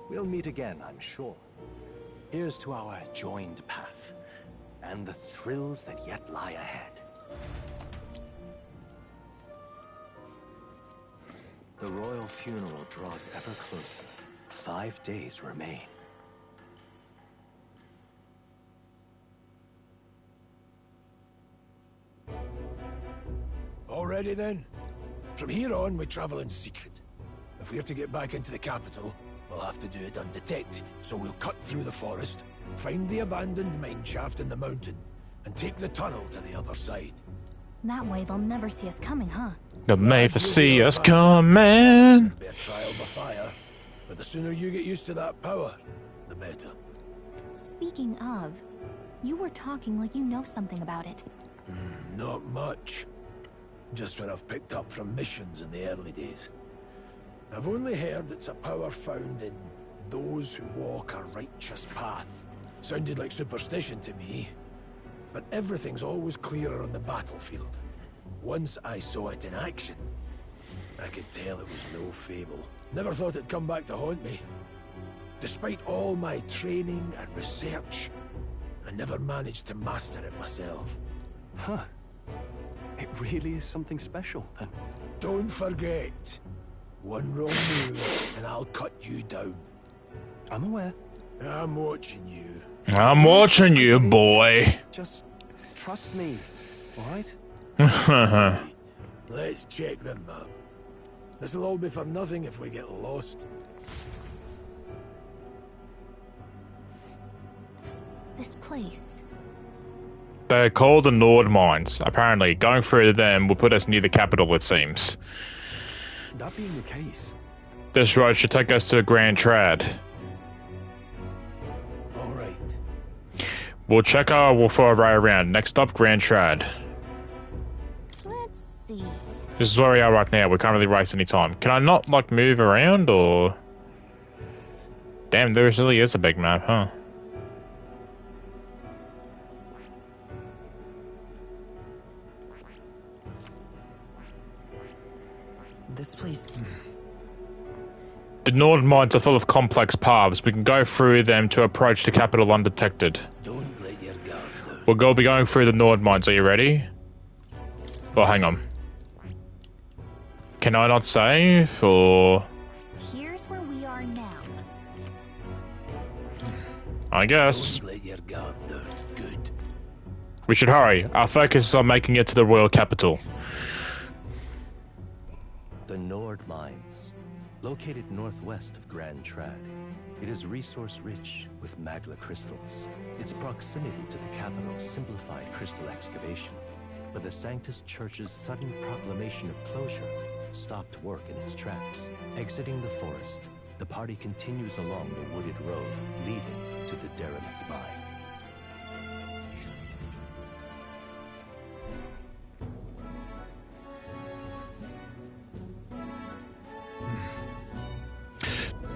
We'll meet again, I'm sure. Here's to our joined path, and the thrills that yet lie ahead. The royal funeral draws ever closer. 5 days remain. Already then? From here on, we travel in secret. If we're to get back into the capital, we'll have to do it undetected. So we'll cut through the forest, find the abandoned mine shaft in the mountain, and take the tunnel to the other side. That way they'll never see us coming, huh? They'll never see us coming. It'll be a trial by fire, but the sooner you get used to that power, the better. Speaking of, you were talking like you know something about it. Not much. Just what I've picked up from missions in the early days. I've only heard it's a power found in those who walk a righteous path. Sounded like superstition to me, but everything's always clearer on the battlefield. Once I saw it in action, I could tell it was no fable. Never thought it'd come back to haunt me. Despite all my training and research, I never managed to master it myself. Huh. It really is something special, then. Don't forget. One wrong move, and I'll cut you down. I'm aware. I'm watching you. I'm watching you, boy. Just trust me, alright? Let's check the map. This'll all be for nothing if we get lost. This place. They're called the Nord Mines. Apparently, going through them will put us near the capital, it seems. That being the case. This road should take us to Grand Trad. Alright. We'll check our way around. Next up, Grand Trad. Let's see. This is where we are right now. We can't really waste any time. Can I not, like, move around, or...? Damn, there really is a big map, huh? This place... The Nord Mines are full of complex paths. We can go through them to approach the capital undetected. Don't let your guard down. We'll be going through the Nord Mines. Are you ready? Oh, hang on. Can I not save, or...? Here's where we are now. I guess. Don't let your guard down. Good. We should hurry. Our focus is on making it to the royal capital. The Nord Mines, located northwest of Grand Trad. It is resource-rich with magla crystals. Its proximity to the capital simplified crystal excavation, but the Sanctus Church's sudden proclamation of closure stopped work in its tracks. Exiting the forest, the party continues along the wooded road leading to the derelict mine.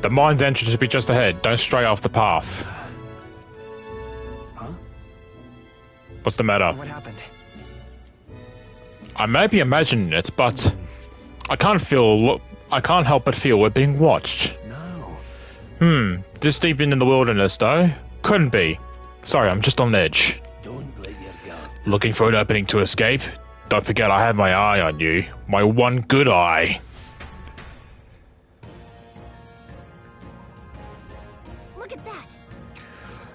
The mine's entrance should be just ahead. Don't stray off the path. Huh? What's the matter? What happened? I may be imagining it, but I can't help but feel we're being watched. No. This deep in the wilderness, though? Couldn't be. Sorry, I'm just on edge. Don't let your guard down. Looking for an opening to escape? Don't forget I have my eye on you. My one good eye. Look at that!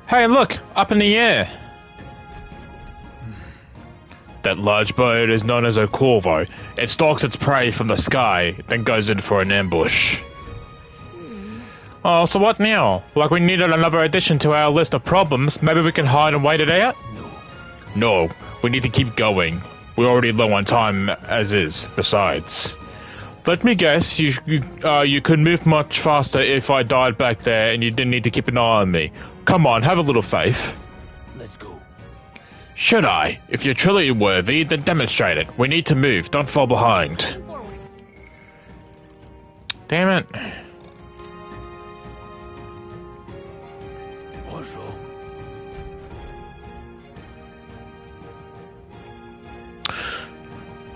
Hey, look! Up in the air! That large bird is known as a corvo. It stalks its prey from the sky, then goes in for an ambush. Oh, so what now? Like we needed another addition to our list of problems. Maybe we can hide and wait it out? No, we need to keep going. We're already low on time as is, besides. Let me guess, you could move much faster if I died back there and you didn't need to keep an eye on me. Come on, have a little faith. Let's go. Should I? If you're truly worthy, then demonstrate it. We need to move, don't fall behind. Damn it. What's wrong?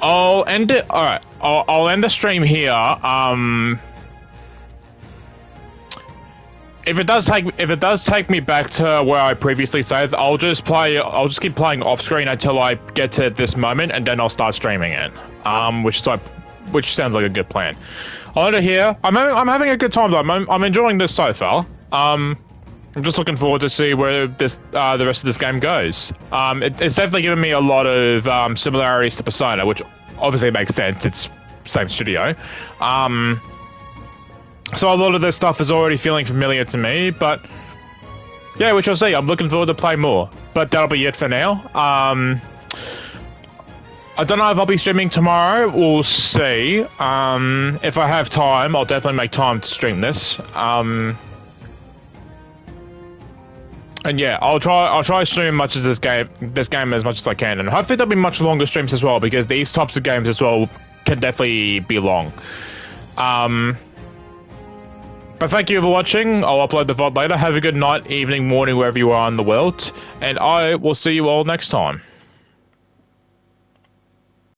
I'll end it. All right, I'll end the stream here. If it does take me back to where I previously saved, I'll just keep playing off screen until I get to this moment, and then I'll start streaming it. Which sounds like a good plan. I'll end it here. I'm having a good time though. I'm enjoying this so far. I'm just looking forward to see where the rest of this game goes. It's definitely given me a lot of similarities to Persona, which obviously makes sense. It's same studio. So a lot of this stuff is already feeling familiar to me, but yeah, we shall see. I'm looking forward to play more. But that'll be it for now. I don't know if I'll be streaming tomorrow. We'll see. If I have time, I'll definitely make time to stream this. And yeah, I'll try to stream much as this game as much as I can, and hopefully there'll be much longer streams as well, because these types of games as well can definitely be long. But thank you for watching. I'll upload the VOD later. Have a good night, evening, morning, wherever you are in the world, and I will see you all next time.